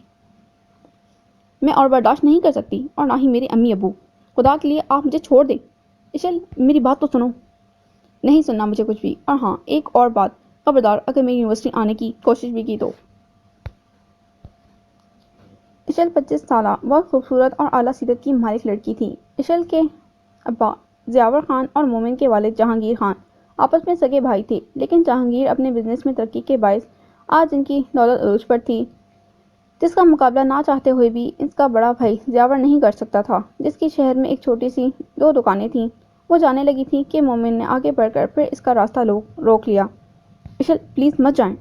میں اور برداشت نہیں کر سکتی، اور نہ ہی میرے امی ابو۔ خدا کے لیے آپ مجھے چھوڑ دیں۔ اشل میری بات تو سنو۔ نہیں سننا مجھے کچھ بھی، اور ہاں ایک اور بات، خبردار اگر میری یونیورسٹی آنے کی کوشش بھی کی تو۔ اشل 25 سالہ بہت خوبصورت اور اعلیٰ سیرت کی مالک لڑکی تھی۔ اشل کے ابا ضیاور خان اور مومن کے والد جہانگیر خان آپس میں سگے بھائی تھے، لیکن جہانگیر اپنے بزنس میں ترقی کے باعث آج ان کی دولت عروج پر تھی، جس کا مقابلہ نہ چاہتے ہوئے بھی اس کا بڑا بھائی ضیاور نہیں کر سکتا تھا، جس کی شہر میں ایک چھوٹی سی 2 دکانیں تھیں۔ وہ جانے لگی تھی کہ مومن نے آگے بڑھ کر پھر اس کا راستہ روک لیا۔ اشل پلیز مت جائیں۔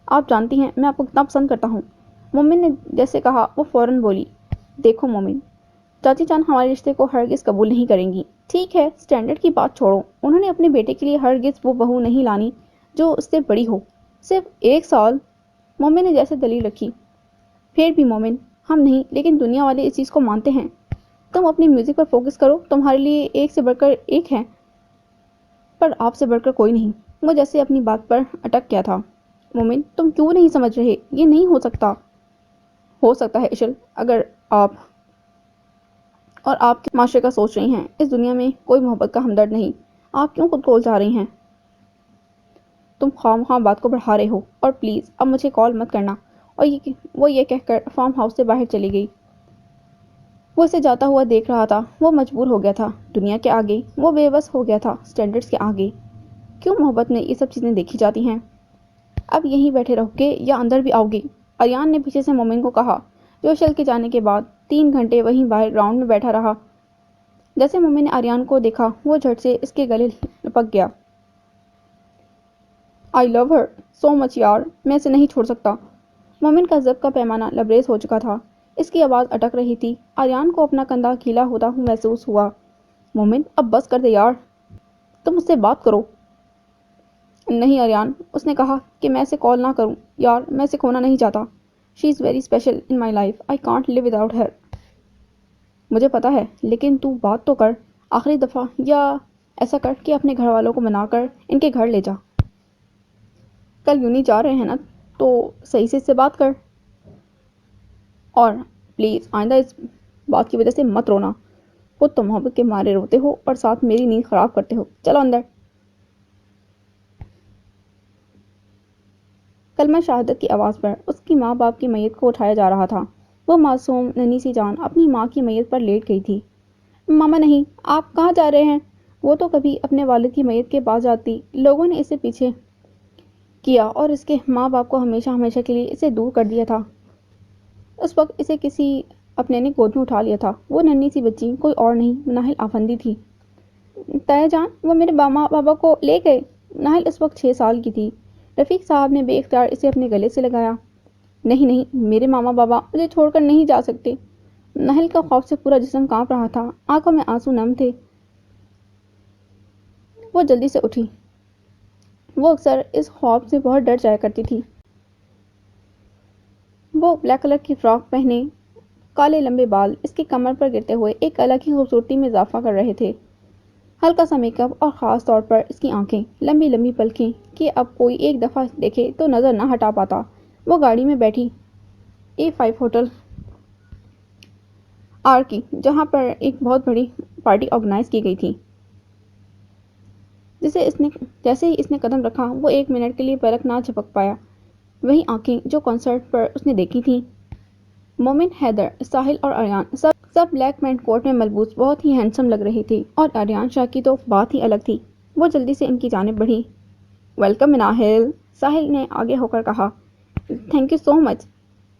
آپ جانتی ہیں میں آپ کو کتنا پسند کرتا ہوں۔ مومن نے جیسے کہا وہ فوراً بولی، دیکھو مومن، چاچی جان ہمارے رشتے کو ہرگز قبول نہیں کریں گی۔ ٹھیک ہے سٹینڈرڈ کی بات چھوڑو، انہوں نے اپنے بیٹے کے لیے ہرگز وہ بہو نہیں لانی جو اس سے بڑی ہو، صرف 1 سال۔ مومن نے جیسے دلیل رکھی۔ پھر بھی مومن، ہم نہیں لیکن دنیا والے اس چیز کو مانتے ہیں۔ تم اپنی میوزک پر فوکس کرو، تمہارے لیے ایک سے بڑھ کر ایک ہے، پر آپ سے بڑھ کر کوئی نہیں۔ وہ جیسے اپنی بات پر اٹک گیا تھا۔ مومن تم کیوں نہیں سمجھ رہے؟ یہ نہیں ہو سکتا۔ ہو سکتا ہے اشل، اگر آپ اور آپ کے معاشرے کا سوچ رہی ہیں۔ اس دنیا میں کوئی محبت کا ہمدرد نہیں۔ آپ کیوں خود کو الجھا رہی ہیں؟ تم خواہ بات کو بڑھا رہے ہو، اور پلیز اب مجھے کال مت کرنا۔ اور وہ یہ کہہ کر فارم ہاؤس سے باہر چلی گئی۔ وہ اسے جاتا ہوا دیکھ رہا تھا۔ وہ مجبور ہو گیا تھا دنیا کے آگے، وہ بے بس ہو گیا تھا سٹینڈرڈز کے آگے۔ کیوں محبت میں یہ سب چیزیں دیکھی جاتی ہیں؟ اب یہیں بیٹھے رہو گے یا اندر بھی آؤ گے؟ آریان نے پیچھے سے مومن کو کہا، جو اشل کے جانے کے بعد 3 گھنٹے وہیں باہر گراؤنڈ میں بیٹھا رہا۔ جیسے مومن نے آریان کو دیکھا وہ جھٹ سے اس کے گلے لپک گیا۔ آئی لو ہر سو مچ یار، میں اسے نہیں چھوڑ سکتا۔ مومن کا ضبط کا پیمانہ لبریز ہو چکا تھا، اس کی آواز اٹک رہی تھی۔ آریان کو اپنا کندھا گیلا ہوتا محسوس ہوا۔ مومن اب بس کر دے یار، تم مجھ سے بات کرو۔ نہیں آریان، اس نے کہا کہ میں اسے کال نہ کروں یار، میں اسے کھونا نہیں چاہتا۔ She is very special in my life, I can't live without her. مجھے پتا ہے، لیکن تو بات تو کر آخری دفعہ، یا ایسا کر کہ اپنے گھر والوں کو منا کر ان کے گھر لے جا۔ کل یونی جا رہے ہیں نا، تو صحیح سے اس سے بات کر۔ اور پلیز آئندہ اس بات کی وجہ سے مت رونا، خود تو محبت کے مارے روتے ہو اور ساتھ میری نیند خراب کرتے ہو۔ چلو اندر۔ کلمہ شہادت کی آواز پر اس کی ماں باپ کی میت کو اٹھایا جا رہا تھا۔ وہ معصوم ننھی سی جان اپنی ماں کی میت پر لیٹ گئی تھی۔ ماما نہیں، آپ کہاں جا رہے ہیں؟ وہ تو کبھی اپنے والد کی میت کے بعد جاتی، لوگوں نے اسے پیچھے کیا اور اس کے ماں باپ کو ہمیشہ ہمیشہ کے لیے اسے دور کر دیا تھا۔ اس وقت اسے کسی اپنے نے گود میں اٹھا لیا تھا۔ وہ ننھی سی بچی کوئی اور نہیں، مناہل آفندی تھی۔ تایا جان، وہ میرے ماں بابا کو لے گئے۔ مناہل اس وقت 6 سال کی تھی۔ رفیق صاحب نے بے اختیار اسے اپنے گلے سے لگایا۔ نہیں نہیں، میرے ماما بابا مجھے چھوڑ کر نہیں جا سکتے۔ مناہل کا خوف سے پورا جسم کانپ رہا تھا، آنکھوں میں آنسو نم تھے۔ وہ جلدی سے اٹھی۔ وہ اکثر اس خواب سے بہت ڈر جایا کرتی تھی۔ وہ بلیک کلر کی فراک پہنے، کالے لمبے بال اس کی کمر پر گرتے ہوئے ایک الگ ہی خوبصورتی میں اضافہ کر رہے تھے۔ ہلکا سا میک اپ اور خاص طور پر اس کی آنکھیں، لمبی لمبی پلکیں کہ اب کوئی ایک دفعہ دیکھے تو نظر نہ ہٹا پاتا۔ وہ گاڑی میں بیٹھی A5 ہوٹل آر کی، جہاں پر ایک بہت بڑی پارٹی آرگنائز کی گئی تھی۔ جیسے ہی اس نے قدم رکھا، وہ 1 منٹ کے لیے پلک نہ جھپک پایا۔ وہی آنکھیں جو کنسرٹ پر اس نے دیکھی تھیں۔ مومن، حیدر، ساحل اور آریان سب بلیک پینٹ کوٹ میں ملبوس بہت ہی ہینڈسم لگ رہے تھے، اور آریان شاہ کی تو بات ہی الگ تھی۔ وہ جلدی سے ان کی جانب بڑھی۔ ویلکم مناہل، ساحل نے آگے ہو کر کہا۔ تھینک یو سو مچ۔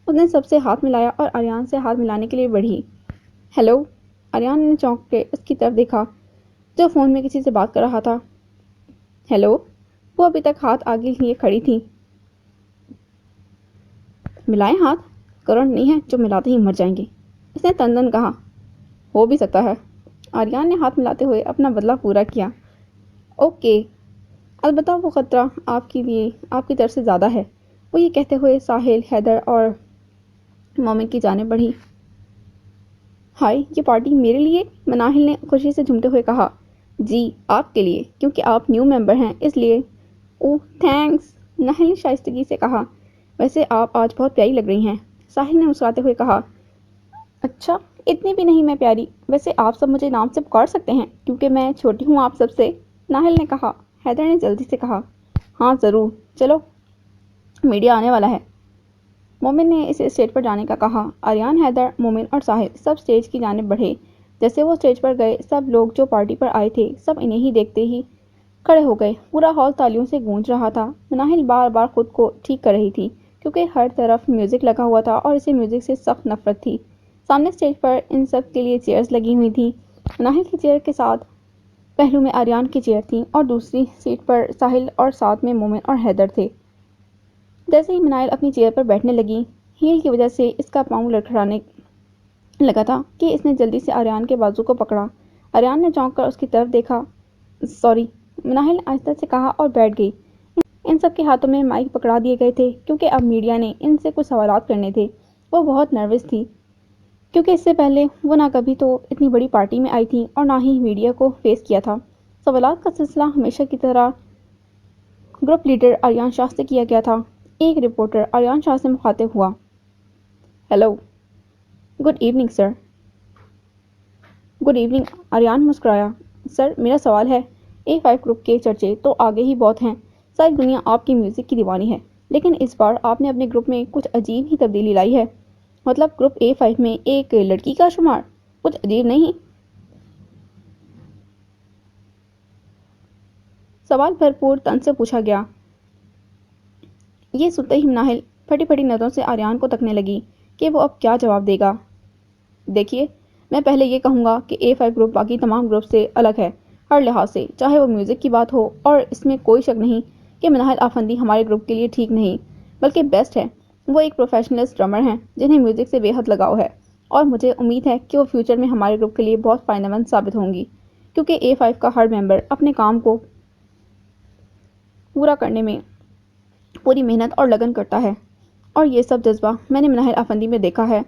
اس نے سب سے ہاتھ ملایا اور آریان سے ہاتھ ملانے کے لیے بڑھی۔ ہیلو۔ آریان نے چونک کے اس کی طرف دیکھا جو فون میں کسی سے بات کر رہا تھا۔ ہیلو۔ وہ ابھی تک ہاتھ آگے لیے کھڑی تھی۔ ملائیں ہاتھ؟ کرنٹ نہیں ہے جو ملاتے ہی مر جائیں گے، اس نے تندن کہا۔ ہو بھی سکتا ہے۔ آریان نے ہاتھ ملاتے ہوئے اپنا بدلہ پورا کیا۔ اوکے، البتہ وہ خطرہ آپ کی طرف سے زیادہ ہے۔ وہ یہ کہتے ہوئے ساحل، حیدر اور مومن کی جانب بڑھی۔ ہائے، یہ پارٹی میرے لیے؟ مناہل نے خوشی سے جھومتے ہوئے کہا۔ جی، آپ کے لیے، کیونکہ آپ نیو ممبر ہیں، اس لیے۔ اوہ تھینکس، مناہل نے شائستگی سے کہا۔ ویسے آپ آج بہت پیاری لگ رہی ہیں، ساحل نے مسکراتے ہوئے کہا۔ اچھا، اتنی بھی نہیں میں پیاری، ویسے آپ سب مجھے نام سے پکار سکتے ہیں کیونکہ میں چھوٹی ہوں آپ سب سے، ناہل نے کہا۔ حیدر نے جلدی سے کہا۔ ہاں ضرور، چلو میڈیا آنے والا ہے۔ مومن نے اسے اسٹیج پر جانے کا کہا۔ آریان، حیدر، مومن اور ساحل سب اسٹیج کی جانب بڑھے۔ جیسے وہ اسٹیج پر گئے، سب لوگ جو پارٹی پر آئے تھے سب انہیں ہی دیکھتے ہی کھڑے ہو گئے۔ پورا ہال تالیوں سے گونج رہا تھا۔ مناہل بار بار خود کو ٹھیک کر رہی تھی کیونکہ ہر طرف میوزک لگا ہوا تھا اور اسے میوزک سے سخت نفرت تھی۔ سامنے اسٹیج پر ان سب کے لیے چیئرز لگی ہوئی تھیں۔ مناہل کی چیئر کے ساتھ پہلو میں آریان کی چیئر تھی اور دوسری سیٹ پر ساحل اور ساتھ میں مومن اور حیدر تھے۔ جیسے ہی مناہل اپنی چیئر پر بیٹھنے لگی، ہیل کی وجہ سے اس کا پاؤں لڑکھڑانے لگا تھا کہ اس نے جلدی سے آریان کے بازو کو پکڑا۔ آریان نے چونک کر اس کی طرف دیکھا۔ سوری، مناہل نے آہستہ سے کہا اور بیٹھ گئی۔ ان سب کے ہاتھوں میں مائک پکڑا دیے گئے تھے کیونکہ اب میڈیا نے ان سے کچھ سوالات کرنے تھے۔ وہ بہت نروس تھی کیونکہ اس سے پہلے وہ نہ کبھی تو اتنی بڑی پارٹی میں آئی تھی اور نہ ہی میڈیا کو فیس کیا تھا۔ سوالات کا سلسلہ ہمیشہ کی طرح گروپ لیڈر آریان شاہ سے کیا گیا تھا۔ ایک رپورٹر آریان شاہ سے مخاطب ہوا۔ Hello, good evening sir. Good evening, Aryan مسکرایا۔ سر، میرا سوال ہے، A5 گروپ کے چرچے تو آگے ہی بہت ہیں، ساری دنیا آپ کی میوزک کی دیوانی ہے، لیکن اس بار آپ نے اپنے گروپ میں کچھ عجیب ہی تبدیلی لائی ہے۔ مطلب گروپ A5 میں ایک لڑکی کا شمار، کچھ عجیب نہیں؟ سوال بھرپور تن سے پوچھا گیا۔ یہ سنتے ہی مناہل پھٹی پھٹی نظروں سے آریان کو تکنے لگی کہ وہ اب کیا جواب دے گا۔ دیکھیے، میں پہلے یہ کہوں گا کہ A5 گروپ باقی تمام گروپ سے الگ ہے ہر لحاظ سے، چاہے وہ میوزک کی بات ہو، اور اس میں کوئی شک نہیں کہ مناہل آفندی ہمارے گروپ کے لیے ٹھیک نہیں بلکہ بیسٹ ہے۔ وہ ایک پروفیشنل ڈرمر ہیں جنہیں میوزک سے بے حد لگاؤ ہے، اور مجھے امید ہے کہ وہ فیوچر میں ہمارے گروپ کے لیے بہت فائدہ مند ثابت ہوں گی کیونکہ A5 کا ہر ممبر اپنے کام کو پورا کرنے میں پوری محنت اور لگن کرتا ہے، اور یہ سب جذبہ میں نے مناہل آفندی میں دیکھا ہے۔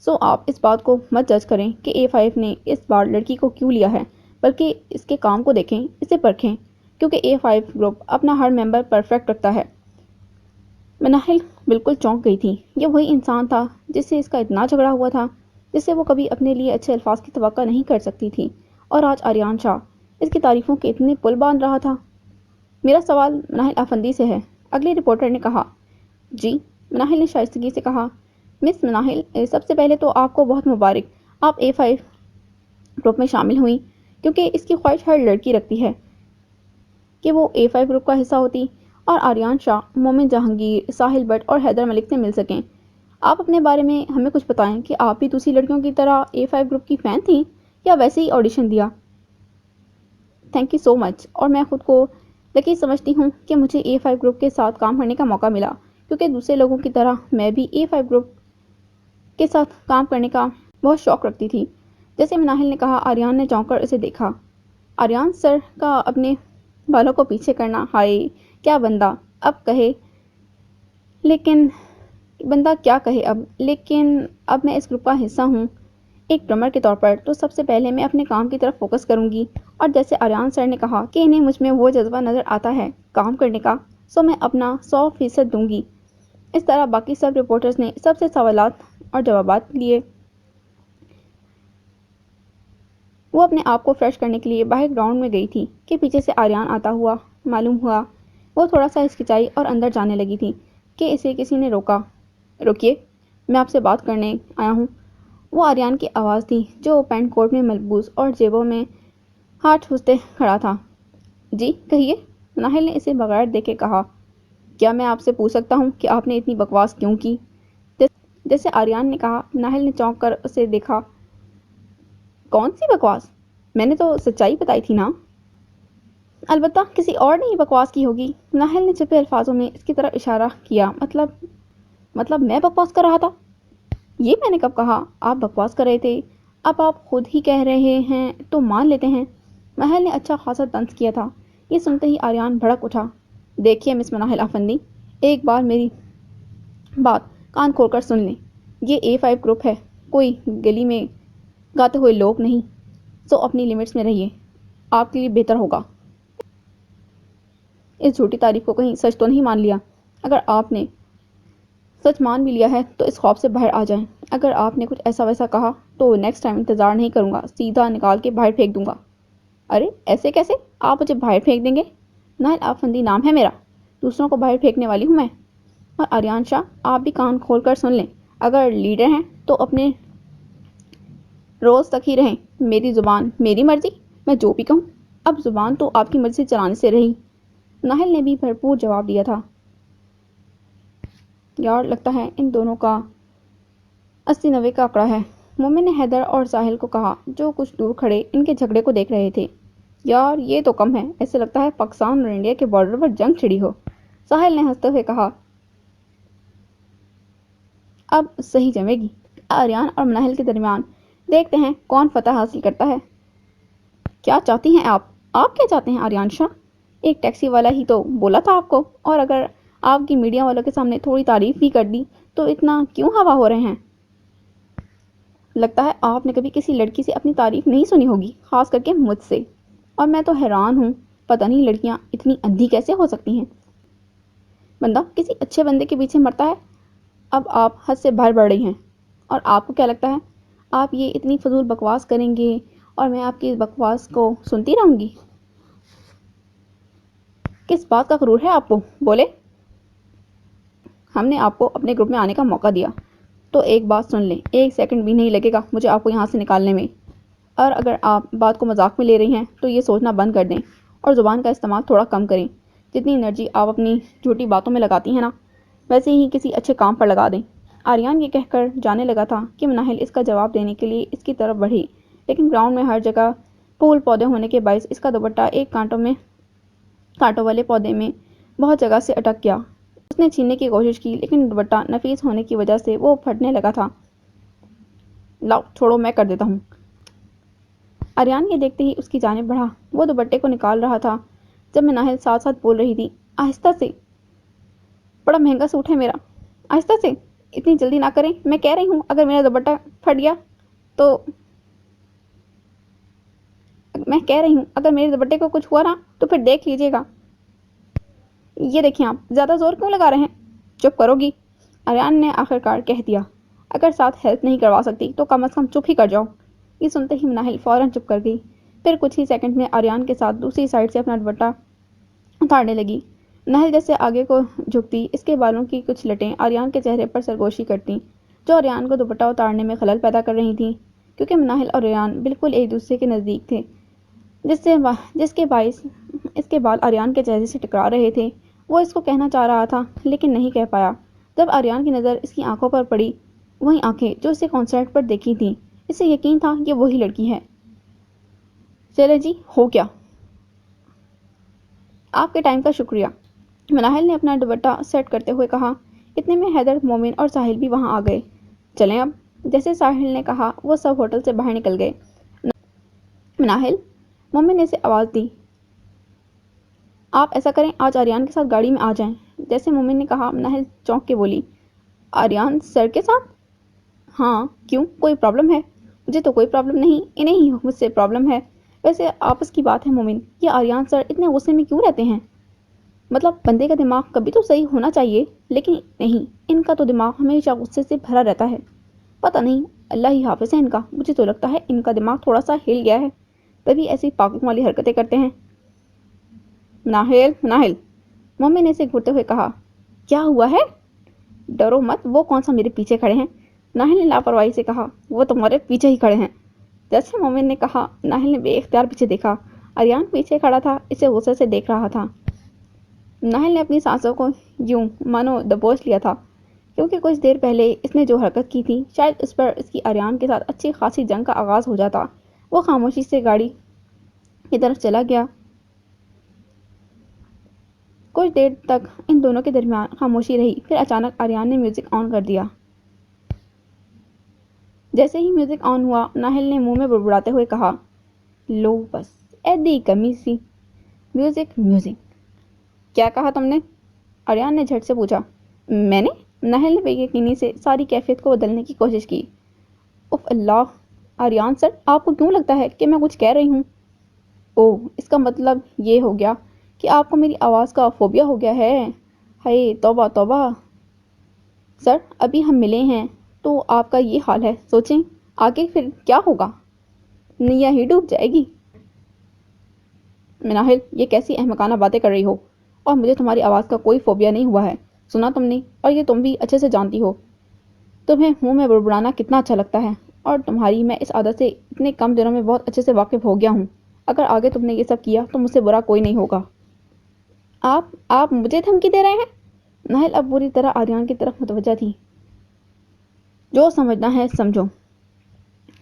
سو آپ اس بات کو مت جج کریں کہ A5 نے اس بار لڑکی کو کیوں لیا ہے، بلکہ اس کے کام کو دیکھیں، اسے پرکھیں، کیونکہ A5 گروپ اپنا ہر ممبر پرفیکٹ رکھتا ہے۔ مناہل بالکل چونک گئی تھی۔ یہ وہی انسان تھا جس سے اس کا اتنا جھگڑا ہوا تھا، جس سے وہ کبھی اپنے لیے اچھے الفاظ کی توقع نہیں کر سکتی تھی، اور آج آریان شاہ اس کی تعریفوں کے اتنے پل باندھ رہا تھا۔ میرا سوال مناہل آفندی سے ہے، اگلے رپورٹر نے کہا۔ جی، مناہل نے شائستگی سے کہا۔ مس مناہل، سب سے پہلے تو آپ کو بہت مبارک، آپ A5 گروپ میں شامل ہوئیں، کیونکہ اس کی خواہش ہر لڑکی رکھتی ہے کہ وہ A5 گروپ کا حصہ ہوتی اور آریان شاہ، مومن جہانگیر، ساحل بٹ اور حیدر ملک سے مل سکیں۔ آپ اپنے بارے میں ہمیں کچھ بتائیں کہ آپ بھی دوسری لڑکیوں کی طرح A5 گروپ کی فین تھیں یا ویسے ہی آڈیشن دیا؟ تھینک یو سو مچ، اور میں خود کو لکی سمجھتی ہوں کہ مجھے A5 گروپ کے ساتھ کام کرنے کا موقع ملا، کیونکہ دوسرے لوگوں کی طرح میں بھی A5 گروپ کے ساتھ کام کرنے کا بہت شوق رکھتی تھی۔ جیسے مناہل نے کہا، آریان نے چونک کر اسے دیکھا۔ آریان سر کا اپنے بالوں کو پیچھے کرنا، ہائے کیا بندہ اب کہے، لیکن بندہ کیا کہے لیکن اب میں اس گروپ کا حصہ ہوں ایک ڈرمر کے طور پر، تو سب سے پہلے میں اپنے کام کی طرف فوکس کروں گی، اور جیسے آریان سر نے کہا کہ انہیں مجھ میں وہ جذبہ نظر آتا ہے کام کرنے کا، سو میں اپنا 100% دوں گی۔ اس طرح باقی سب رپورٹرز نے سب سے سوالات اور جوابات لیے۔ وہ اپنے آپ کو فریش کرنے کے لیے باہر گراؤنڈ میں گئی تھی کہ پیچھے سے آریان آتا ہوا معلوم ہوا۔ وہ تھوڑا سا ہچکچائی اور اندر جانے لگی تھی کہ اسے کسی نے روکا۔ رکیے، میں آپ سے بات کرنے آیا ہوں۔ وہ آریان کی آواز تھی جو پینٹ کوٹ میں ملبوس اور جیبوں میں ہاتھ ٹھوستے کھڑا تھا۔ جی کہیے، مناہل نے اسے بغیر دیکھے کہا۔ کیا میں آپ سے پوچھ سکتا ہوں کہ آپ نے اتنی بکواس کیوں کی؟ جیسے آریان نے کہا، مناہل نے چونک کر اسے دیکھا۔ کون سی بکواس؟ میں نے تو سچائی بتائی تھی نا۔ البتہ کسی اور نے ہی بکواس کی ہوگی۔ مناہل نے چھپے الفاظوں میں اس کی طرف اشارہ کیا۔ مطلب میں بکواس کر رہا تھا؟ یہ میں نے کب کہا آپ بکواس کر رہے تھے؟ اب آپ خود ہی کہہ رہے ہیں تو مان لیتے ہیں۔ مناہل نے اچھا خاصا طنز کیا تھا۔ یہ سنتے ہی آریان بھڑک اٹھا۔ دیکھیے مس مناہل افندی، ایک بار میری بات کان کھول کر سن لیں۔ یہ A5 گروپ ہے، کوئی گلی میں گاتے ہوئے لوگ نہیں، سو اپنی لمٹس میں رہیے، آپ کے لیے بہتر ہوگا۔ اس جھوٹی تعریف کو کہیں سچ تو نہیں مان لیا؟ اگر آپ نے سچ مان بھی لیا ہے تو اس خواب سے باہر آ جائیں۔ اگر آپ نے کچھ ایسا ویسا کہا تو نیکسٹ ٹائم انتظار نہیں کروں گا، سیدھا نکال کے باہر پھینک دوں گا۔ ارے ایسے کیسے؟ آپ مجھے باہر پھینک دیں گے؟ مناہل افندی نام ہے میرا، دوسروں کو باہر پھینکنے والی ہوں میں۔ اور آریان شاہ، آپ بھی کان کھول کر سن لیں، اگر لیڈر ہیں تو اپنے روز تک ہی رہیں۔ میری زبان میری مرضی، میں جو بھی کہوں۔ اب زبان تو آپ کی مرضی سے چلانے سے رہی۔ مناہل نے بھی بھرپور جواب دیا تھا۔ یار لگتا ہے ان دونوں کا 80-90 کا آنکڑا ہے، مومن نے حیدر اور ساحل کو کہا جو کچھ دور کھڑے ان کے جھگڑے کو دیکھ رہے تھے۔ یار یہ تو کم ہے، ایسے لگتا ہے پاکستان اور انڈیا کے بارڈر پر جنگ چھڑی ہو۔ ساحل نے ہنستے ہوئے کہا۔ اب صحیح جمے گی آریان اور مناہل کے درمیان، دیکھتے ہیں کون فتح حاصل کرتا ہے۔ کیا چاہتی ہیں آپ کیا چاہتے ہیں آریان شاہ؟ ایک ٹیکسی والا ہی تو بولا تھا آپ کو، اور اگر آپ کی میڈیا والوں کے سامنے تھوڑی تعریف بھی کر دی تو اتنا کیوں ہوا ہو رہے ہیں؟ لگتا ہے آپ نے کبھی کسی لڑکی سے اپنی تعریف نہیں سنی ہوگی، خاص کر کے مجھ سے، اور میں تو حیران ہوں، پتہ نہیں لڑکیاں اتنی اندھی کیسے ہو سکتی ہیں۔ بندہ کسی اچھے بندے کے پیچھے مرتا ہے۔ اب آپ حد سے باہر بڑھ رہی ہیں، اور آپ کو کیا لگتا ہے آپ یہ اتنی فضول بکواس کریں گے اور میں آپ کی اس بکواس کو سنتی رہوں گی؟ کس بات کا غرور ہے آپ کو؟ بولے۔ ہم نے آپ کو اپنے گروپ میں آنے کا موقع دیا، تو ایک بات سن لیں، 1 سیکنڈ بھی نہیں لگے گا مجھے آپ کو یہاں سے نکالنے میں، اور اگر آپ بات کو مذاق میں لے رہی ہیں تو یہ سوچنا بند کر دیں اور زبان کا استعمال تھوڑا کم کریں۔ جتنی انرجی آپ اپنی جھوٹی باتوں میں لگاتی ہیں نا، ویسے ہی کسی اچھے کام پر لگا دیں۔ آریان یہ کہہ کر جانے لگا تھا کہ مناہل اس کا جواب دینے کے لیے اس کی طرف بڑھی، لیکن گراؤنڈ میں ہر جگہ پھول پودے ہونے کے باعث اس کا دوپٹہ ایک کانٹوں والے پودے میں بہت جگہ سے اٹک گیا۔ اس نے چھیننے کی کوشش کی لیکن دوپٹہ نفیس ہونے کی وجہ سے وہ پھٹنے لگا تھا۔ لاؤ چھوڑو، میں کر دیتا ہوں۔ آریان یہ دیکھتے ہی اس کی جانب بڑھا۔ وہ دوپٹے کو نکال رہا تھا جب مناہل ساتھ ساتھ بول رہی تھی، آہستہ سے، بڑا مہنگا سوٹ ہے میرا، آہستہ سے، اتنی جلدی نہ کریں، میں کہہ رہی ہوں اگر میرا دوپٹہ پھٹ گیا تو میں کہہ رہی ہوں اگر میرے دوپٹے کو کچھ ہوا نا تو پھر دیکھ لیجیے گا۔ یہ دیکھیں آپ زیادہ زور کیوں لگا رہے ہیں؟ چپ کرو گی؟ آریان نے آخر کار کہہ دیا۔ اگر ساتھ ہیلپ نہیں کروا سکتی تو کم از کم چپ ہی کر جاؤ۔ یہ سنتے ہی مناہل فوراً چپ کر گئی، پھر کچھ ہی سیکنڈ میں آریان کے ساتھ دوسری سائڈ سے اپنا دوپٹہ اتارنے لگی۔ مناہل جیسے آگے کو جھکتی، اس کے بالوں کی کچھ لٹیں آریان کے چہرے پر سرگوشی کرتیں، جو آریان کو دوپٹہ اتارنے میں خلل پیدا کر رہی تھیں۔ کیونکہ مناہل اور آریان بالکل ایک دوسرے کے نزدیک تھے، جس کے باعث اس کے بال آریان کے چہرے سے ٹکرا رہے تھے۔ وہ اس کو کہنا چاہ رہا تھا لیکن نہیں کہہ پایا۔ جب آریان کی نظر اس کی آنکھوں پر پڑی، وہی آنکھیں جو اسے کنسرٹ پر دیکھی تھیں، اسے یقین تھا یہ وہی لڑکی ہے۔ چلے جی، ہو گیا۔ آپ کے ٹائم کا شکریہ، مناہل نے اپنا دوپٹہ سیٹ کرتے ہوئے کہا۔ اتنے میں حیدر، مومن اور ساحل بھی وہاں آ گئے۔ چلیں اب، جیسے ساحل نے کہا وہ سب ہوٹل سے باہر نکل گئے۔ مناہل، مومن نے اسے آواز دی۔ آپ ایسا کریں، آج آریان کے ساتھ گاڑی میں آ جائیں۔ جیسے مومن نے کہا، مناہل چونک کے بولی، آریان سر کے ساتھ؟ ہاں، کیوں، کوئی پرابلم ہے؟ مجھے تو کوئی پرابلم نہیں، انہیں ہی مجھ سے پرابلم ہے۔ ویسے آپس کی بات ہے مومن، یہ آریان سر اتنے غصے میں کیوں رہتے ہیں؟ مطلب بندے کا دماغ کبھی تو صحیح ہونا چاہیے، لیکن نہیں، ان کا تو دماغ ہمیشہ غصے سے بھرا رہتا ہے۔ پتہ نہیں، اللہ ہی حافظ ہے ان کا، مجھے تو لگتا ہے ان کا دماغ تھوڑا سا ہل گیا ہے، تبھی ایسی پاگلوں والی حرکتیں کرتے ہیں۔ مناہل، مناہل، مومن نے اسے گھورتے ہوئے کہا۔ کیا ہوا ہے؟ ڈرو مت، وہ کون سا میرے پیچھے کھڑے ہیں؟ مناہل نے لاپرواہی سے کہا۔ وہ تمہارے پیچھے ہی کھڑے ہیں۔ جیسے مومن نے کہا، مناہل نے بے اختیار پیچھے دیکھا۔ آریان پیچھے کھڑا تھا، اسے غصے سے دیکھ رہا تھا۔ مناہل نے اپنی سانسوں کو یوں مانو دبوچ لیا تھا، کیونکہ کچھ دیر پہلے اس نے جو حرکت کی تھی، شاید اس پر اس کی آریان کے ساتھ اچھی خاصی جنگ کا آغاز ہو جاتا۔ وہ خاموشی سے گاڑی کی طرف چلا گیا۔ کچھ دیر تک ان دونوں کے درمیان خاموشی رہی، پھر اچانک آریان نے میوزک آن کر دیا۔ جیسے ہی میوزک آن ہوا، مناہل نے منہ میں بڑبڑاتے ہوئے کہا، لو بس ایدی کمی سی، میوزک میوزک۔ کیا کہا تم نے؟ آریان نے جھٹ سے پوچھا۔ میں نے؟ مناہل نے بے یقینی سے ساری کیفیت کو بدلنے کی کوشش کی۔ اف اللہ، آریان سر، آپ کو کیوں لگتا ہے کہ میں کچھ کہہ رہی ہوں؟ اوہ، اس کا مطلب یہ ہو گیا کہ آپ کو میری آواز کا فوبیا ہو گیا ہے۔ ہائے توبہ توبہ۔ سر، ابھی ہم ملے ہیں تو آپ کا یہ حال ہے، سوچیں آگے پھر کیا ہوگا؟ نیا ہی ڈوب جائے گی۔ مناہل، یہ کیسی احمقانہ باتیں کر رہی ہو؟ اور مجھے تمہاری آواز کا کوئی فوبیا نہیں ہوا ہے، سنا تم نے، اور یہ تم بھی اچھے سے جانتی ہو۔ تمہیں منہ میں بڑبڑانا کتنا اچھا لگتا ہے، اور تمہاری میں اس عادت سے اتنے کم دنوں میں بہت اچھے سے واقف ہو گیا ہوں۔ اگر آگے تم نے یہ سب کیا تو مجھ سے برا کوئی نہیں ہوگا۔ آپ مجھے دھمکی دے رہے ہیں؟ مناہل اب بری طرح آریان کی طرف متوجہ تھی۔ جو سمجھنا ہے سمجھو،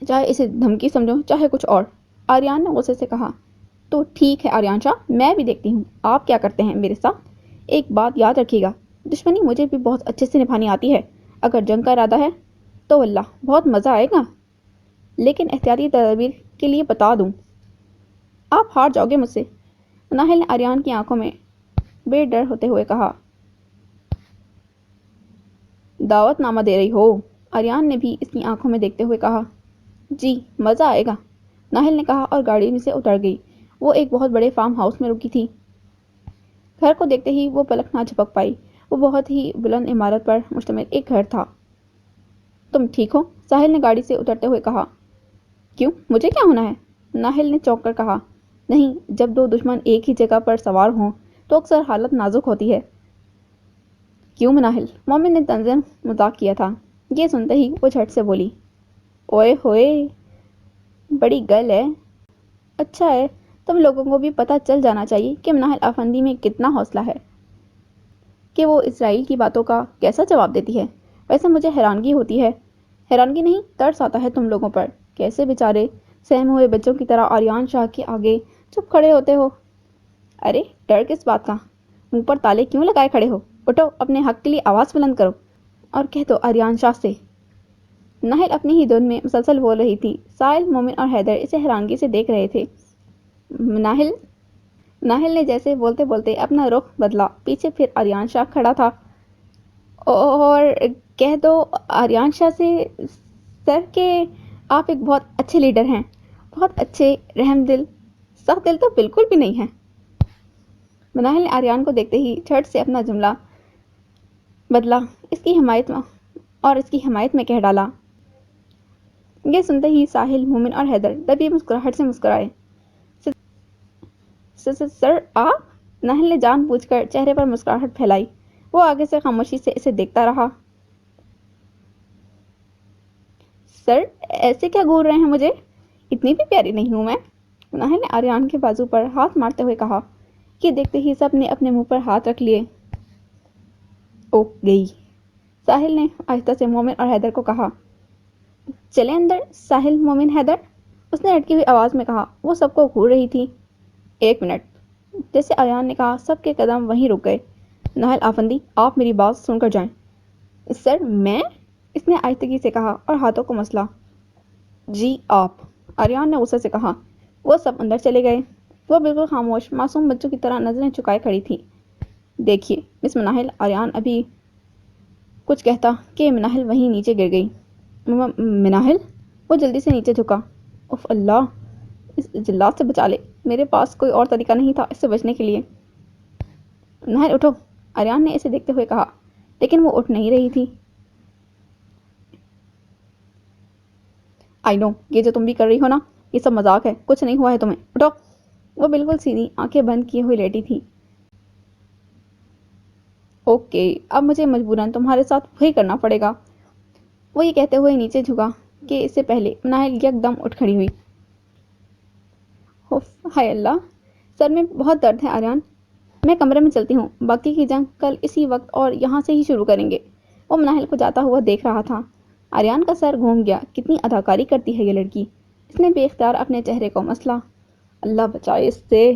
چاہے اسے دھمکی سمجھو چاہے کچھ اور، آریان نے غصے سے کہا۔ تو ٹھیک ہے آریان شاہ، میں بھی دیکھتی ہوں آپ کیا کرتے ہیں میرے ساتھ۔ ایک بات یاد رکھیے گا، دشمنی مجھے بھی بہت اچھے سے نبھانی آتی ہے۔ اگر جنگ کا ارادہ ہے تو واللہ بہت مزہ آئے گا، لیکن احتیاطی تدابیر کے لیے بتا دوں، آپ ہار جاؤ گے مجھ سے۔ مناہل نے آریان کی آنکھوں میں بے ڈر ہوتے ہوئے کہا۔ دعوت نامہ دے رہی ہو؟ آریان نے بھی اس کی آنکھوں میں دیکھتے ہوئے کہا۔ جی، مزہ آئے گا، مناہل نے کہا اور گاڑی میں سے اتر گئی۔ وہ ایک بہت بڑے فارم ہاؤس میں رکی تھی۔ گھر کو دیکھتے ہی وہ پلک نہ جھپک پائی۔ وہ بہت ہی بلند عمارت پر مشتمل ایک گھر تھا۔ تم ٹھیک ہو؟ ساحل نے گاڑی سے اترتے ہوئے کہا۔ کیوں، مجھے کیا ہونا ہے؟ مناہل نے چونک کر کہا۔ نہیں، جب دو دشمن ایک ہی جگہ پر سوار ہوں تو اکثر حالت نازک ہوتی ہے۔ کیوں مناہل؟ مومن نے طنزاً مذاق کیا تھا۔ یہ سنتے ہی وہ جھٹ سے بولی، اوئے ہوئے، بڑی گل ہے۔ اچھا ہے، تم لوگوں کو بھی پتہ چل جانا چاہیے کہ مناہل آفندی میں کتنا حوصلہ ہے، کہ وہ اسرائیل کی باتوں کا کیسا جواب دیتی ہے۔ ویسے مجھے حیرانگی ہوتی ہے، حیرانگی نہیں، ترس آتا ہے تم لوگوں پر، کیسے بیچارے سہم ہوئے بچوں کی طرح آریان شاہ کے آگے چپ کھڑے ہوتے ہو۔ ارے ڈر کس بات کا، منہ پر تالے کیوں لگائے کھڑے ہو؟ اٹھو، اپنے حق کے لیے آواز بلند کرو اور کہہ دو آریان شاہ سے۔ مناہل اپنی ہی دھن میں مسلسل بول رہی تھی۔ ساحل، مومن اور حیدر اسے حیرانگی سے دیکھ رہے تھے۔ مناہل نے جیسے بولتے بولتے اپنا رخ بدلا، پیچھے پھر آریان شاہ کھڑا تھا، اور کہہ دو آریان شاہ سے سر کہ آپ ایک بہت اچھے لیڈر ہیں، بہت اچھے، رحم دل، سخت دل تو بالکل بھی نہیں ہیں۔ مناہل نے آریان کو دیکھتے ہی جھٹ سے اپنا جملہ بدلا، اس کی حمایت میں کہہ ڈالا۔ یہ سنتے ہی ساحل، مومن اور حیدر دبی مسکراہٹ سے مسکرائے۔ سر آپ؟ مناہل نے جان بوجھ کر چہرے پر مسکراہٹ پھیلائی۔ وہ آگے سے خاموشی سے اسے دیکھتا رہا۔ سر ایسے کیا گھور رہے ہیں مجھے؟ اتنی بھی پیاری نہیں ہوں میں۔ مناہل نے آریان کے بازو پر ہاتھ مارتے ہوئے کہا کہ دیکھتے ہی سب نے اپنے منہ پر ہاتھ رکھ لیے۔ او گئی، ساحل نے آہستہ سے مومن اور حیدر کو کہا۔ چلے اندر ساحل، مومن، حیدر، اس نے لڑکی ہوئی آواز میں کہا۔ وہ سب کو گھور رہی تھی۔ ایک منٹ، جیسے آریان نے کہا سب کے قدم وہیں رک گئے۔ ناہل آفندی، آپ میری بات سن کر جائیں۔ سر میں، اس نے آہستگی سے کہا اور ہاتھوں کو مسلا۔ جی آپ، آریان نے غصے سے کہا۔ وہ سب اندر چلے گئے۔ وہ بالکل خاموش معصوم بچوں کی طرح نظریں چکائے کھڑی تھی۔ دیکھیے مس مناہل، آریان ابھی کچھ کہتا کہ مناہل وہیں نیچے گر گئی۔ مناہل، وہ جلدی سے نیچے جھکا۔ اف اللہ، اس جلات سے بچا لے، میرے پاس کوئی اور طریقہ نہیں تھا اس سے بچنے کے لیے۔ مناہل اٹھو، آریان نے اسے دیکھتے ہوئے کہا، لیکن وہ اٹھ نہیں رہی تھی۔ آئی نو، یہ جو تم بھی کر رہی ہو نا، یہ سب مذاق ہے، کچھ نہیں ہوا ہے تمہیں، اٹھو۔ وہ بالکل سیدھی آنکھیں بند کیے ہوئے لیٹی تھی۔ اوکے، اب مجھے مجبوراً تمہارے ساتھ وہی کرنا پڑے گا۔ وہ یہ کہتے ہوئے نیچے جھکا کہ اس سے پہلے مناہل یک دم اٹھ کھڑی ہوئی۔ ہائے اللہ، سر میں بہت درد ہے آریان، میں کمرے میں چلتی ہوں، باقی کی جنگ کل اسی وقت اور یہاں سے ہی شروع کریں گے۔ وہ مناہل کو جاتا ہوا دیکھ رہا تھا۔ آریان کا سر گھوم گیا، کتنی اداکاری کرتی ہے یہ لڑکی۔ اس نے بے اختیار اپنے چہرے کو مسلا۔ اللہ بچائے اس سے۔